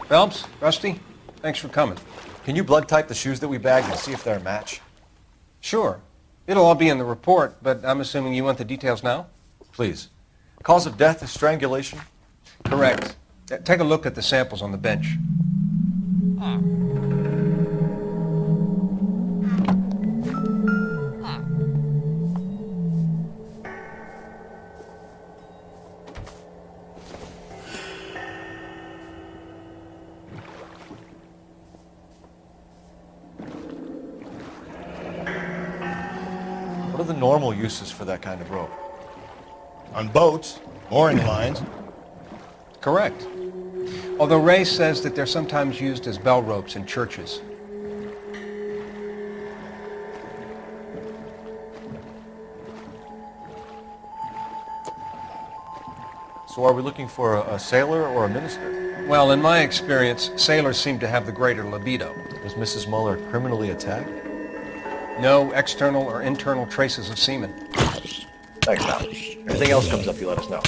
Phelps, Rusty, thanks for coming. Can you blood type the shoes that we bagged and see if they're a match? Sure. It'll all be in the report, but I'm assuming you want the details now? Please. Cause of death is strangulation. Correct. Take a look at the samples on the bench. What are the normal uses for that kind of rope? On boats, mooring lines. Correct. Although Ray says that they're sometimes used as bell ropes in churches. So are we looking for a sailor or a minister? Well, in my experience, sailors seem to have the greater libido. Was Mrs. Muller criminally attacked? No external or internal traces of semen. Thanks, pal. Anything else comes up, you let us know.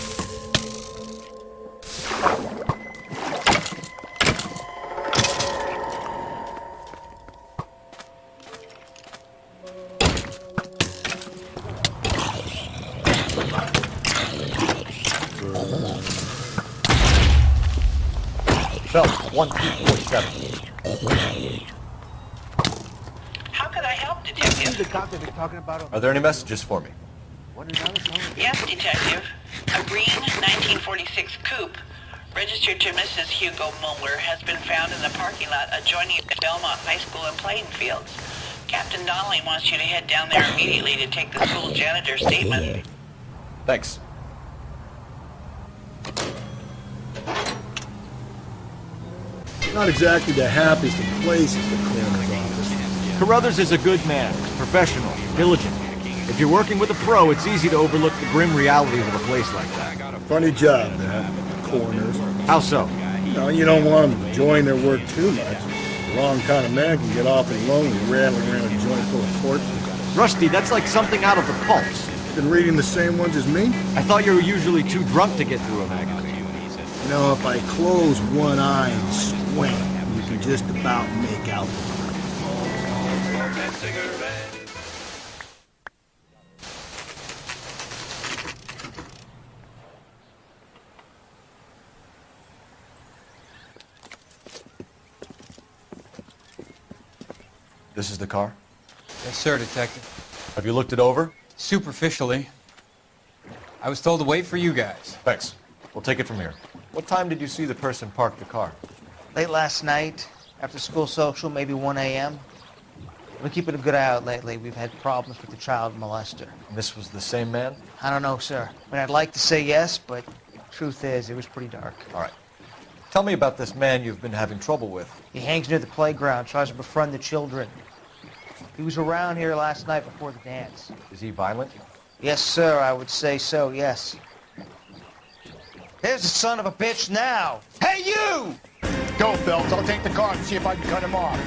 Phelps, 1347. How could I help, Detective? The cop that they're talking about. Are there any messages for me? Yes, Detective. A green 1946 coupe registered to Mrs. Hugo Muller has been found in the parking lot adjoining the Belmont High School and playing fields. Captain Donnelly wants you to head down there immediately to take the school janitor's statement. Thanks. Not exactly the happiest of places, the coroner's office. Carruthers is a good man, professional, diligent. If you're working with a pro, it's easy to overlook the grim realities of a place like that. Funny job, that. Coroners. How so? No, you don't want them enjoying their work too much. The wrong kind of man can get awfully lonely rattling around a joint full of corpses. Rusty, that's like something out of the pulps. Been reading the same ones as me? I thought you were usually too drunk to get through a magazine. You know, if I close one eye and squint, you can just about make out the This is the car? Yes, sir, Detective. Have you looked it over? Superficially. I was told to wait for you guys. Thanks. We'll take it from here. What time did you see the person park the car? Late last night, after school social, maybe 1 a.m. We've been keeping a good eye out lately. We've had problems with the child molester. And this was the same man? I don't know, sir. I mean, I'd like to say yes, but truth is, it was pretty dark. All right. Tell me about this man you've been having trouble with. He hangs near the playground, tries to befriend the children. He was around here last night before the dance. Is he violent? Yes, sir, I would say so, yes. There's the son of a bitch now. Hey, you! Go, Phelps. I'll take the car and see if I can cut him off.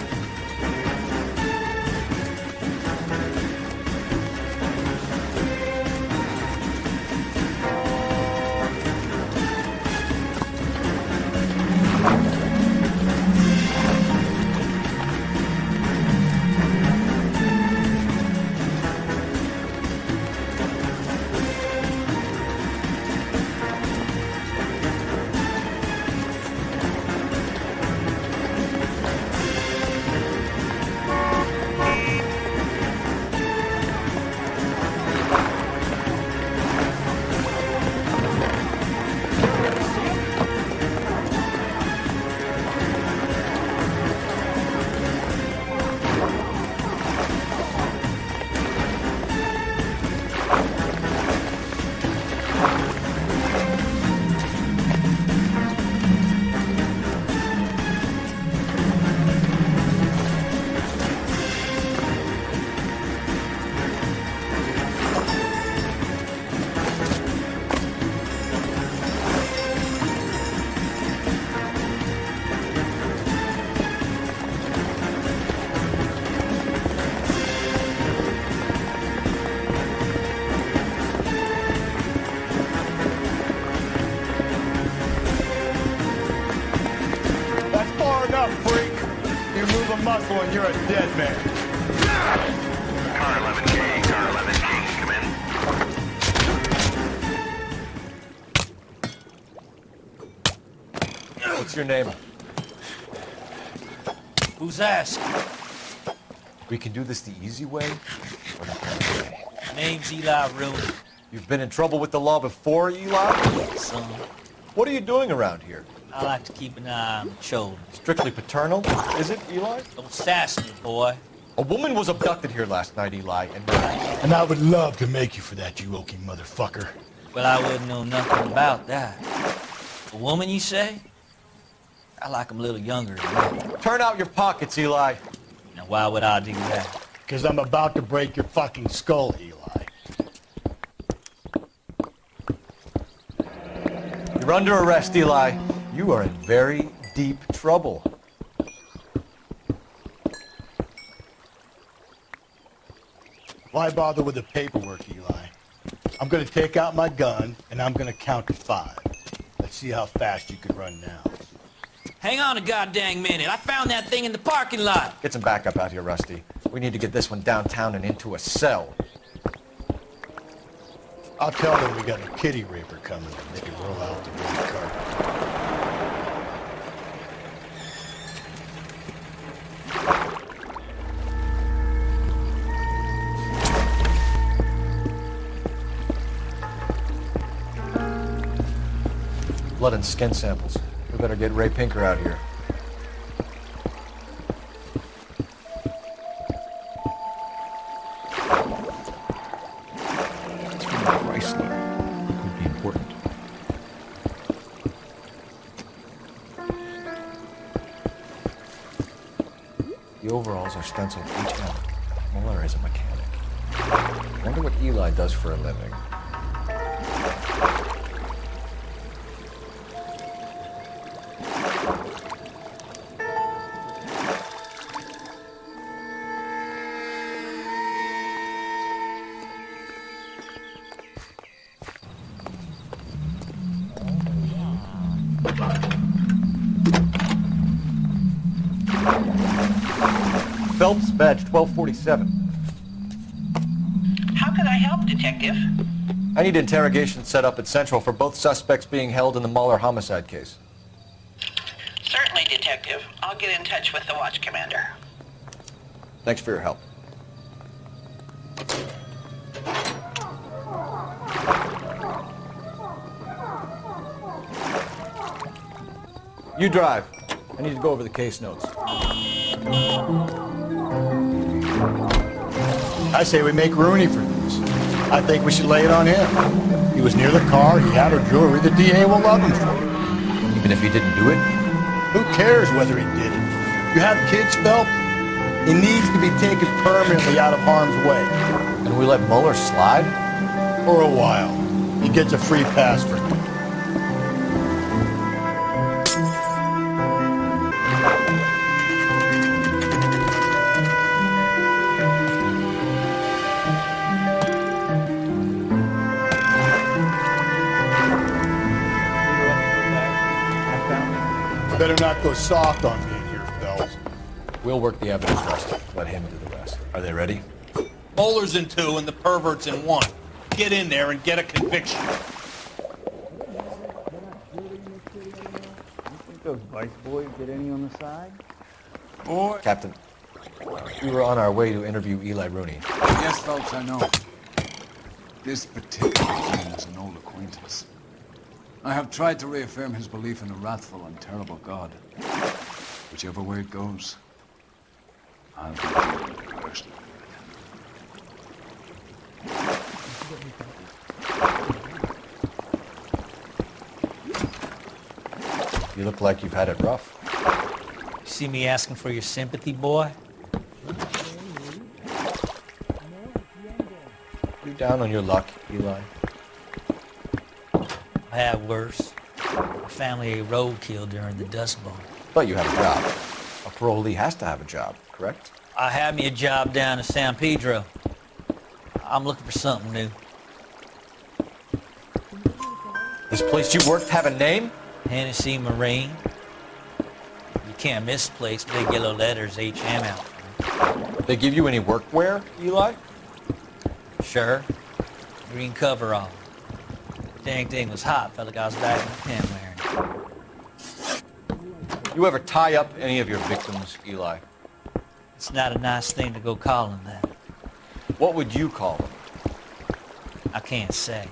Muscle and you're a dead man. Car 11K, car 11K, come in. What's your name? Who's asking? We can do this the easy way or the hard way. Name's Eli Rooney. You've been in trouble with the law before, Eli? Son, What are you doing around here? I like to keep an eye on the children. Strictly paternal, is it, Eli? Don't sass me, boy. A woman was abducted here last night, Eli, And I would love to make you for that, you oaky motherfucker. Well, I wouldn't know nothing about that. A woman, you say? I like 'em a little younger than that. Turn out your pockets, Eli. Now, why would I do that? Because I'm about to break your fucking skull, Eli. You're under arrest, Eli. You are in very deep trouble. Why bother with the paperwork, Eli? I'm going to take out my gun, and I'm going to count to 5. Let's see how fast you can run now. Hang on a goddamn minute. I found that thing in the parking lot. Get some backup out here, Rusty. We need to get this one downtown and into a cell. I'll tell them we got a kitty raper coming, and they can roll out the red carpet. Blood and skin samples. We better get Ray Pinker out here. It's from Chrysler. Could be important. The overalls are stenciled HM. Muller is a mechanic. Wonder what Eli does for a living. Phelps, badge 1247. How can I help, Detective? I need interrogation set up at Central for both suspects being held in the Muller homicide case. Certainly, Detective. I'll get in touch with the watch commander. Thanks for your help. You drive. I need to go over the case notes. I say we make Rooney for this. I think we should lay it on him. He was near the car, he had her jewelry, the DA will love him for it. Even if he didn't do it? Who cares whether he did it? You have kids, Phelps? He needs to be taken permanently out of harm's way. And we let Muller slide? For a while. He gets a free pass for it. Better not go soft on me in here, Phelps. We'll work the evidence, Rusty. Let him do the rest. Are they ready? Bowler's in 2 and the pervert's in 1. Get in there and get a conviction. Those vice boys get any on the side? Boy. Captain, we were on our way to interview Eli Rooney. Yes, Phelps, I know. This particular man is an old acquaintance. I have tried to reaffirm his belief in a wrathful and terrible God. Whichever way it goes, I'll be dealing personally. You look like you've had it rough. You see me asking for your sympathy, boy? You down on your luck, Eli? I had worse. My family ate roadkill during the Dust Bowl. But you have a job. A parolee has to have a job, correct? I had me a job down in San Pedro. I'm looking for something new. This place you worked have a name? Hennessy Marine. You can't miss the place. Big yellow letters, HM out. They give you any workwear, Eli? Sure. Green coverall. Dang thing was hot. Felt like I was back in the pen wearing it. You ever tie up any of your victims, Eli? It's not a nice thing to go calling them. What would you call them? I can't say.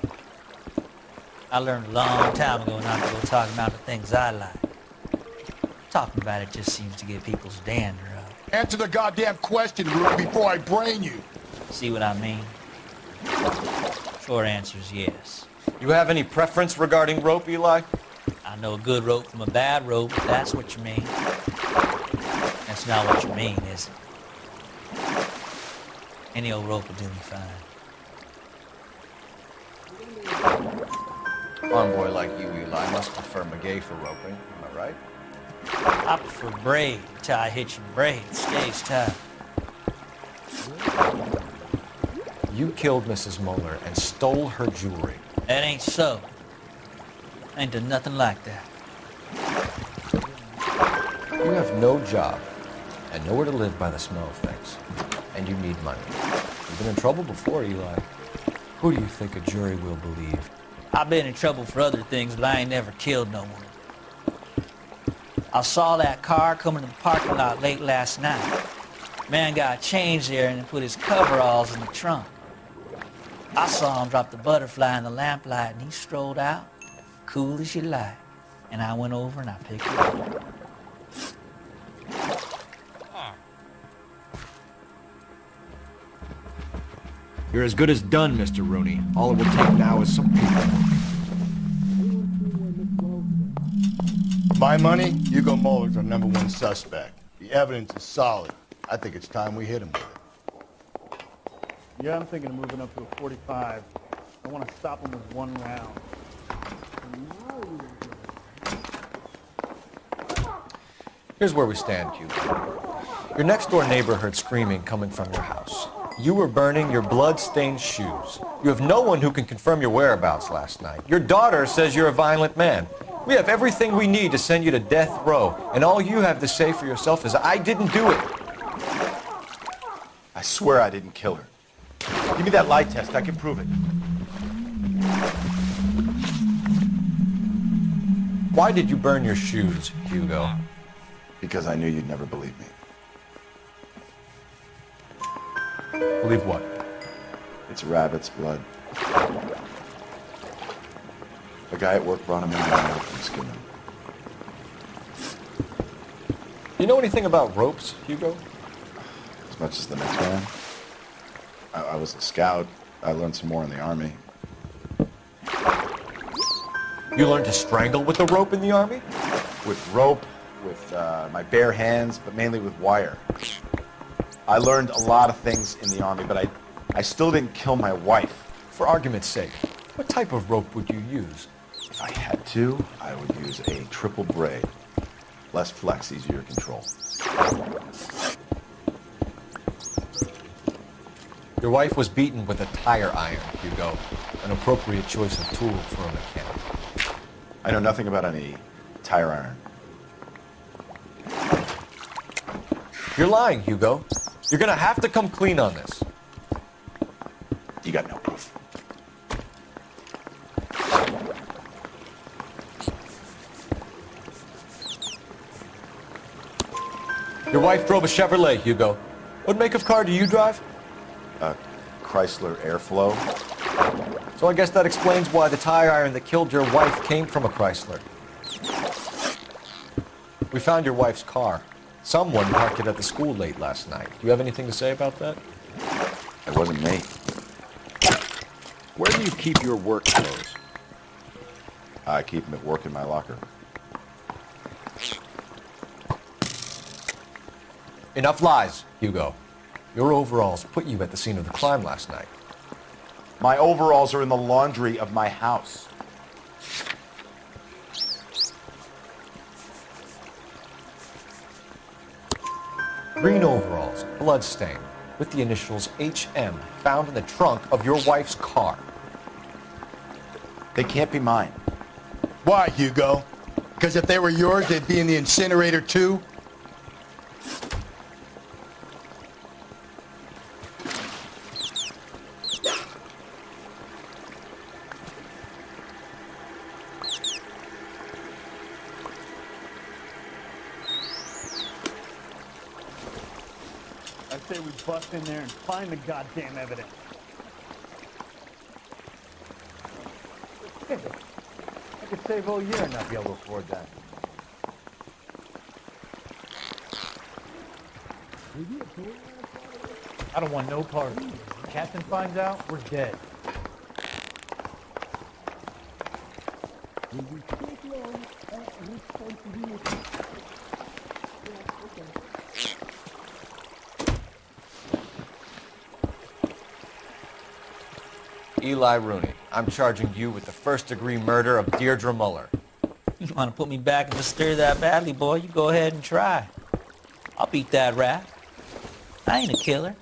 I learned a long time ago not to go talking about the things I like. Talking about it just seems to get people's dander up. Answer the goddamn question, Rudy, before I brain you. See what I mean? Short answer is yes. You have any preference regarding rope, Eli? I know a good rope from a bad rope, if that's what you mean. That's not what you mean, is it? Any old rope will do me fine. Farm boy like you, Eli, must prefer McGay for roping. Am I right? I prefer braid. Tie hitching braid. Stays tight. You killed Mrs. Moeller and stole her jewelry. That ain't so. I ain't done nothing like that. You have no job and nowhere to live by the smell of things. And you need money. You've been in trouble before, Eli. Who do you think a jury will believe? I've been in trouble for other things, but I ain't never killed no one. I saw that car coming to the parking lot late last night. Man got changed there and put his coveralls in the trunk. I saw him drop the butterfly in the lamplight and he strolled out, cool as you like. And I went over and I picked it up. You're as good as done, Mr. Rooney. All it will take now is some paperwork. My money, Hugo Muller's our #1 suspect. The evidence is solid. I think it's time we hit him with it. Yeah, I'm thinking of moving up to a 45. I want to stop him with one round. Here's where we stand, Hugo. Your next-door neighbor heard screaming coming from your house. You were burning your blood-stained shoes. You have no one who can confirm your whereabouts last night. Your daughter says you're a violent man. We have everything we need to send you to death row, and all you have to say for yourself is, I didn't do it. I swear I didn't kill her. Give me that lie test. I can prove it. Why did you burn your shoes, Hugo? Because I knew you'd never believe me. Believe what? It's rabbit's blood. A guy at work brought him in and skinned him. You know anything about ropes, Hugo? As much as the next man. I was a scout. I learned some more in the Army. You learned to strangle with the rope in the Army? With rope, with my bare hands, but mainly with wire. I learned a lot of things in the Army, but I still didn't kill my wife. For argument's sake, what type of rope would you use? If I had to, I would use a triple braid. Less flex, easier to control. Your wife was beaten with a tire iron, Hugo. An appropriate choice of tool for a mechanic. I know nothing about any tire iron. You're lying, Hugo. You're gonna have to come clean on this. You got no proof. Your wife drove a Chevrolet, Hugo. What make of car do you drive? A Chrysler Airflow. So I guess that explains why the tire iron that killed your wife came from a Chrysler. We found your wife's car. Someone parked it at the school late last night. Do you have anything to say about that? It wasn't me. Where do you keep your work clothes? I keep them at work in my locker. Enough lies, Hugo. Your overalls put you at the scene of the crime last night. My overalls are in the laundry of my house. Green overalls, bloodstained, with the initials HM found in the trunk of your wife's car. They can't be mine. Why, Hugo? Because if they were yours, they'd be in the incinerator too? say we bust in there and find the goddamn evidence. I could save all year and not be able to afford that. I don't want no part of it. If Captain finds out, we're dead. Eli Rooney, I'm charging you with the first-degree murder of Deirdre Muller. You want to put me back in the stir that badly, boy? You go ahead and try. I'll beat that rap. I ain't a killer.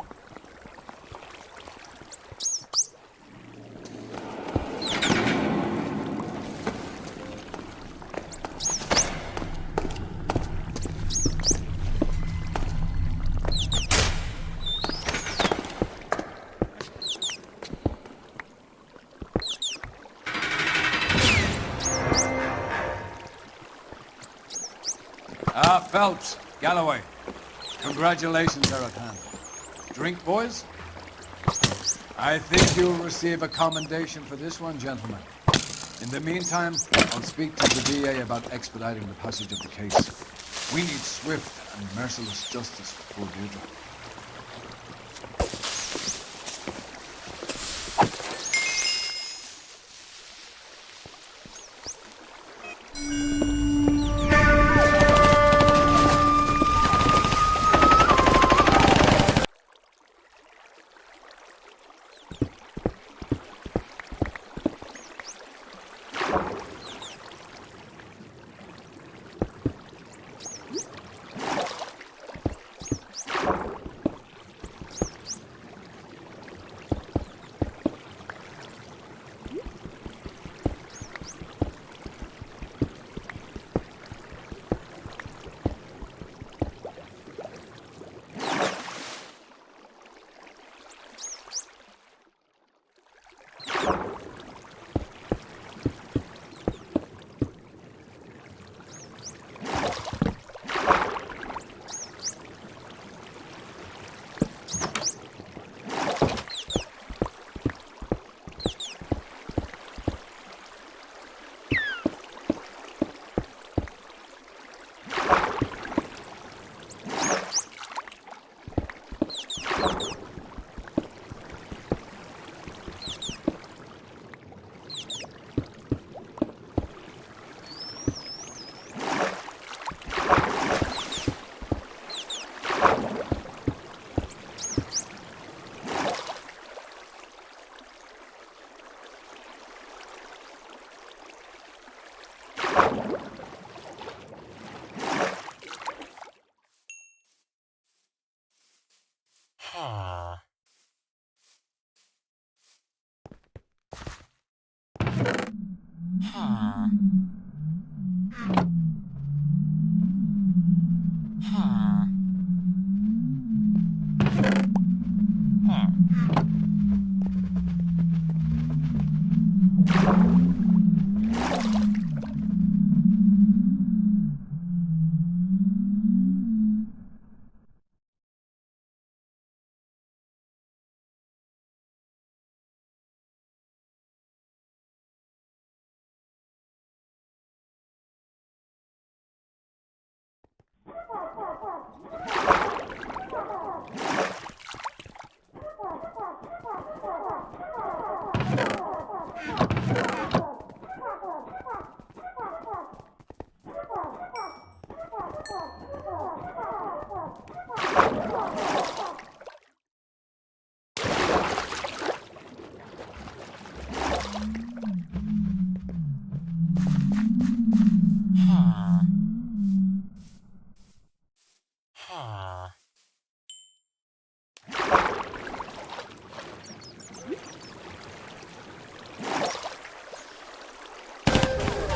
Phelps, Galloway, congratulations are at hand. Drink, boys? I think you'll receive a commendation for this one, gentlemen. In the meantime, I'll speak to the DA about expediting the passage of the case. We need swift and merciless justice for poor Deirdre.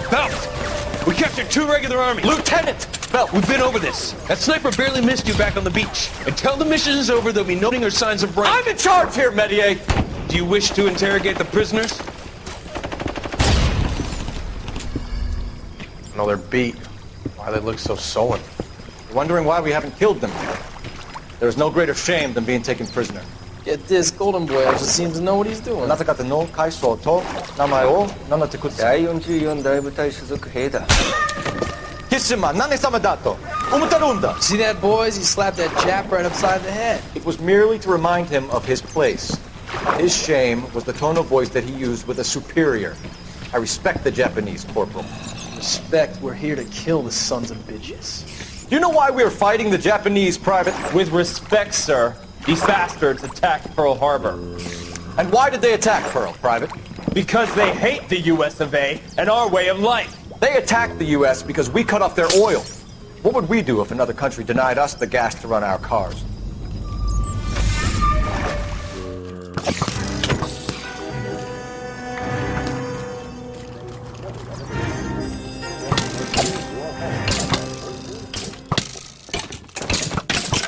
Phelps! We captured 2 regular army. Lieutenant! Phelps, we've been over this. That sniper barely missed you back on the beach. Until the mission is over, there'll be no or signs of rank. I'm in charge here, Medier! Do you wish to interrogate the prisoners? No, they're beat. Why they look so sullen? You're wondering why we haven't killed them yet. There is no greater shame than being taken prisoner. Get this, Golden Boy just seems to know what he's doing. あなた方の階層と名前を名乗ってください。第44大部隊所属兵だ。キシマ、何様だと思ってるんだ。See that, boys? He slapped that Jap right upside the head. It was merely to remind him of his place. His shame was the tone of voice that he used with a superior. I respect the Japanese, Corporal. Respect, we're here to kill the sons of bitches. Do you know why we are fighting the Japanese, Private? With respect, sir, these bastards attacked Pearl Harbor. And why did they attack Pearl, Private? Because they hate the US of A and our way of life. They attacked the US because we cut off their oil. What would we do if another country denied us the gas to run our cars?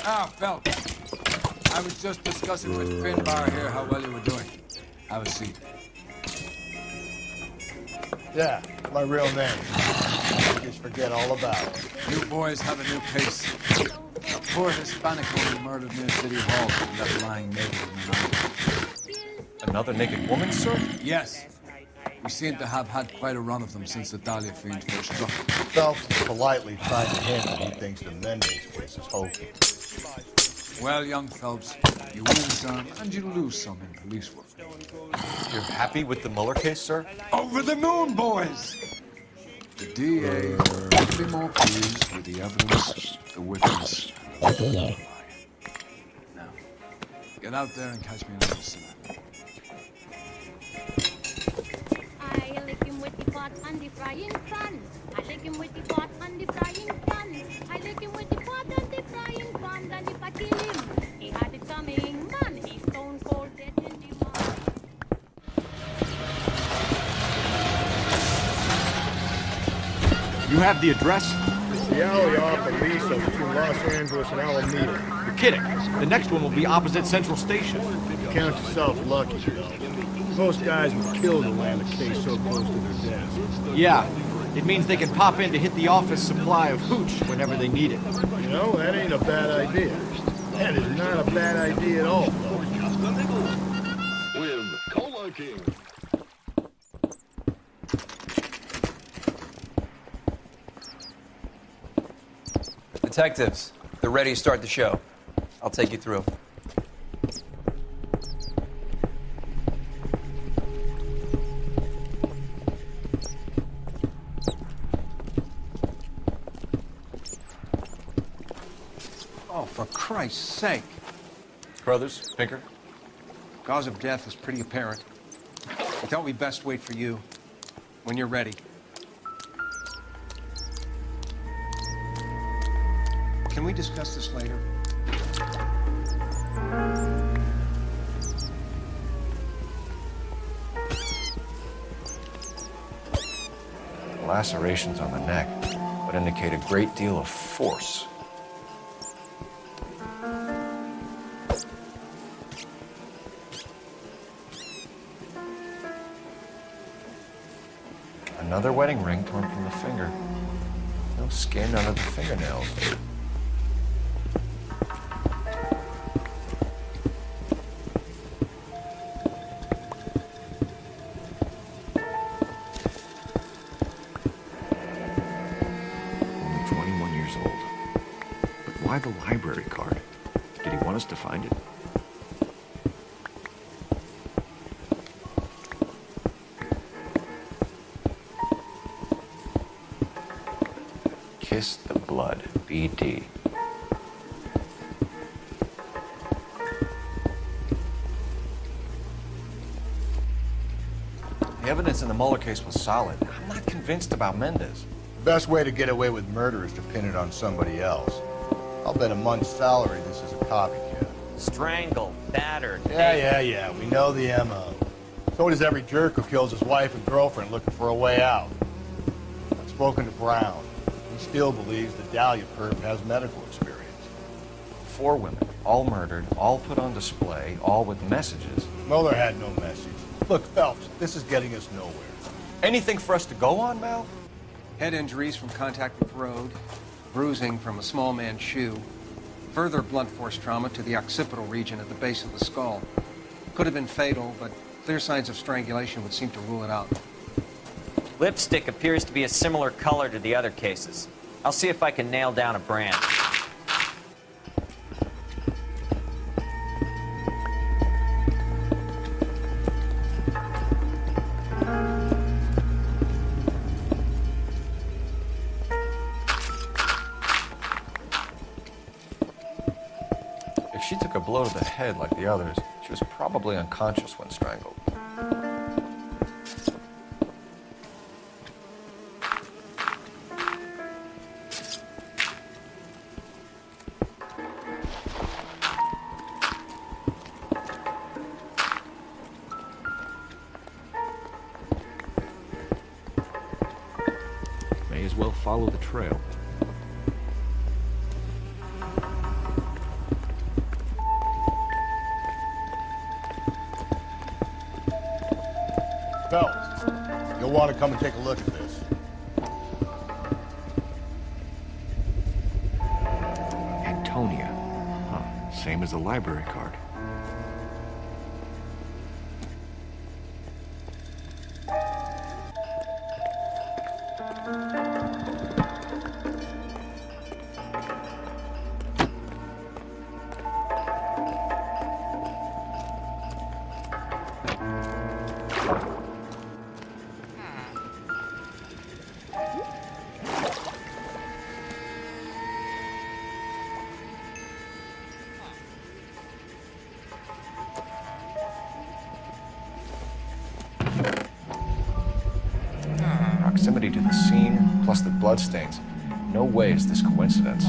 Ah, Phelps. I was just discussing with Finbar here how well you were doing. Have a seat. Yeah, my real name. Just forget all about it. You boys have a new case. A poor Hispanic woman murdered near City Hall and left lying naked in an alley. Another naked woman, sir? Yes. We seem to have had quite a run of them since the Dahlia fiend first struck. Phelps is politely trying to hint that he thinks the Mendez case is hokey. Well, young Phelps, you win some and you lose some in police work. You're happy with the Mueller case, sir? Over the moon, boys! The DA couldn't be more pleased with the evidence, the witness, and the alibi. Now, get out there and catch me another sinner. I lick him with the pot and the frying pan. I lick him with the pot and the frying pan. I lick him with the pot and the frying pan. And if I kill him, he had it coming. Man, he's stone cold dead in the morning. You have the address? It's the alley off the Lisa between Los Angeles and Alameda. You're kidding. The next one will be opposite Central Station. Count yourself lucky, though. Most guys would kill to land a case so close to their desk. Yeah, it means they can pop in to hit the office supply of hooch whenever they need it. You know, that ain't a bad idea. That is not a bad idea at all, though. With Cola King. Detectives, they're ready to start the show. I'll take you through. Oh, for Christ's sake. Brothers, Pinker? Cause of death is pretty apparent. I thought we'd best wait for you when you're ready. Can we discuss this later? Lacerations on the neck would indicate a great deal of force. Another wedding ring torn from the finger. No skin under the fingernails. Only 21 years old. But why the library card? Did he want us to find it? Kiss the blood, BD. The evidence in the Mueller case was solid. I'm not convinced about Mendez. The best way to get away with murder is to pin it on somebody else. I'll bet a month's salary this is a copycat. Strangled, battered. Yeah. We know the MO. So does every jerk who kills his wife and girlfriend looking for a way out. I've spoken to Brown. He still believes the Dahlia perp has medical experience. 4 women, all murdered, all put on display, all with messages. Mueller had no message. Look, Phelps, this is getting us nowhere. Anything for us to go on, Mal? Head injuries from contact with road, bruising from a small man's shoe, further blunt force trauma to the occipital region at the base of the skull. Could have been fatal, but clear signs of strangulation would seem to rule it out. Lipstick appears to be a similar color to the other cases. I'll see if I can nail down a brand. If she took a blow to the head like the others, she was probably unconscious when strangled. May as well follow the trail. Fellas, you'll want to come and take a look at this. Antonia. Huh. Same as the library card. Proximity to the scene, plus the bloodstains. No way is this coincidence.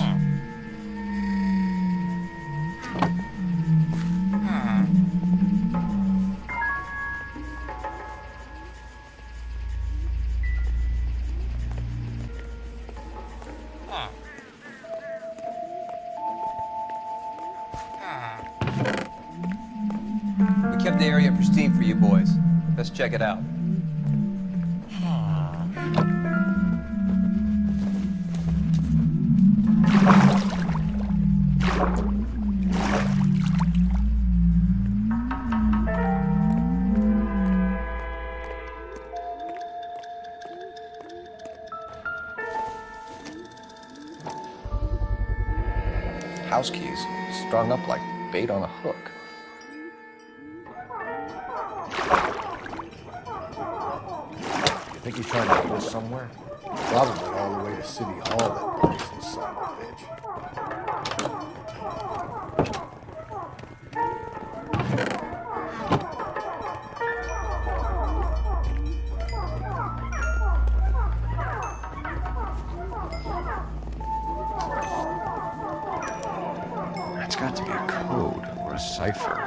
We kept the area pristine for you boys. Let's check it out. House keys, strung up like bait on a hook. You think he's trying to get us somewhere? Probably all the way to City Hall, that brazen son of a bitch. That's got to be a code or a cipher.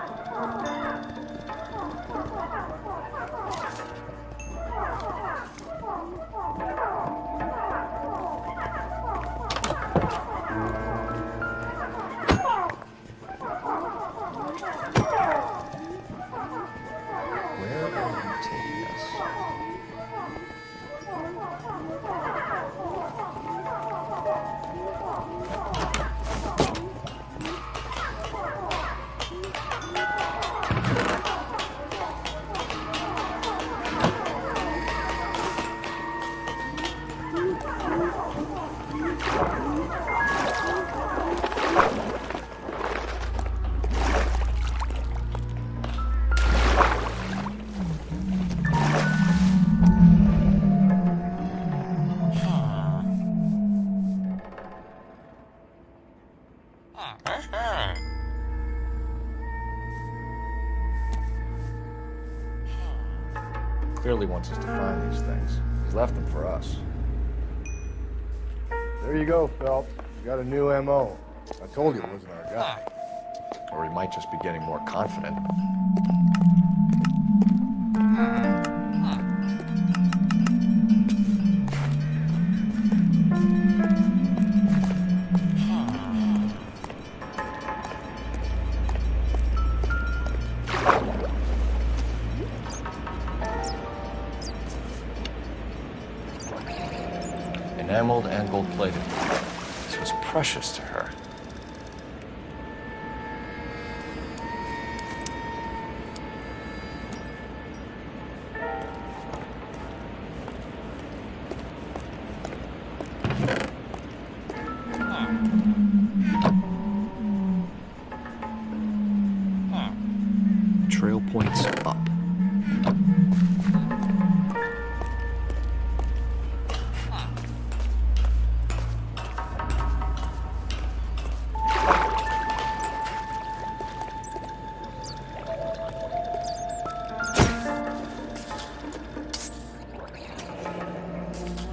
Where are you taking us? Clearly wants us to find these things. He's left them for us. There you go, Phelps. You got a new M.O. I told you it wasn't our guy. Or he might just be getting more confident. Enameled and gold-plated. This was precious to her.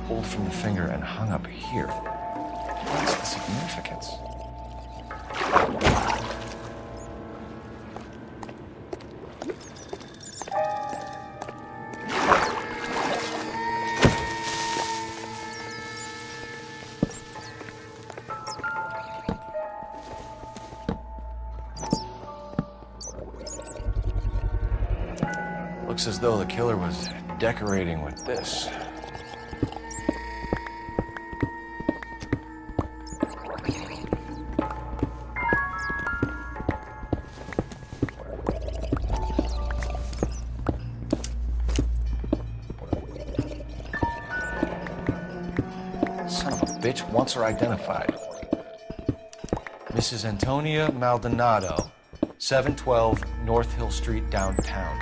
pulled from the finger and hung up here. What's the significance? Looks as though the killer was decorating with this. Son of a bitch wants her identified. Mrs. Antonia Maldonado, 712 North Hill Street, downtown.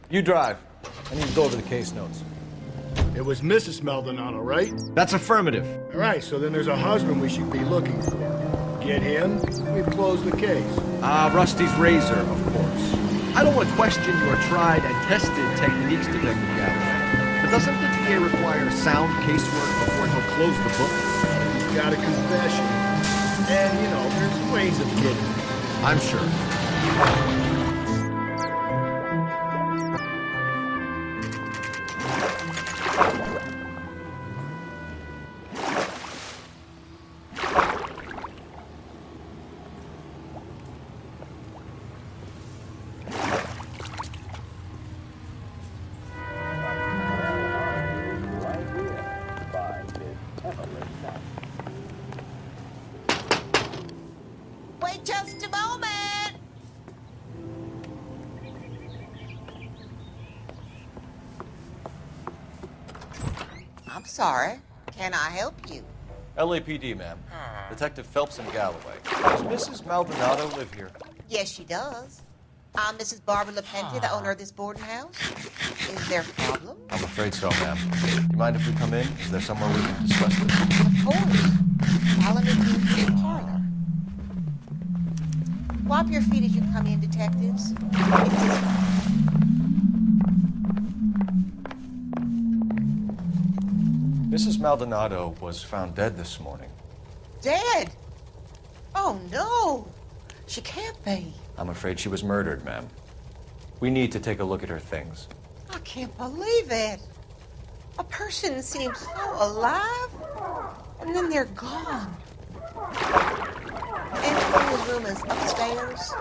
You drive. I need to go over the case notes. It was Mrs. Maldonado, right? That's affirmative. All right, so then there's a husband we should be looking for. Get him, we've closed the case. Rusty's razor, of course. I don't want to question your tried and tested techniques, Detective Galloway. But doesn't the DA require sound casework before he'll close the book? He's got a confession. And, you know, there's ways of getting it. I'm sure. Wait just a moment! I'm sorry. Can I help you? LAPD, ma'am. Detective Phelps and Galloway. Does Mrs. Maldonado live here? Yes, she does. I'm Mrs. Barbara LaPentia, the owner of this boarding house. Is there a problem? I'm afraid so, ma'am. Do you mind if we come in? Is there somewhere we can discuss this? Of course. Follow me to the parlor. Wipe your feet as you come in, detectives. It's this way. Mrs. Maldonado was found dead this morning. Dead? Oh, no. She can't be. I'm afraid she was murdered, ma'am. We need to take a look at her things. I can't believe it. A person seems so alive, and then they're gone. Antonio's room is upstairs,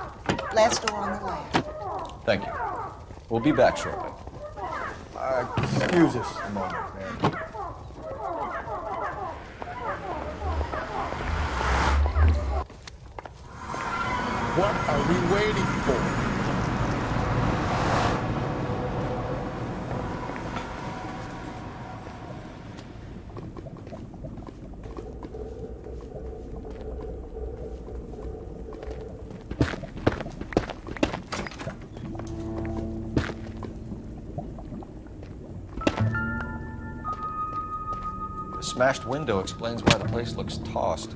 last door on the left. Thank you. We'll be back shortly. Excuse us a moment, ma'am. What are we waiting for? The smashed window explains why the place looks tossed.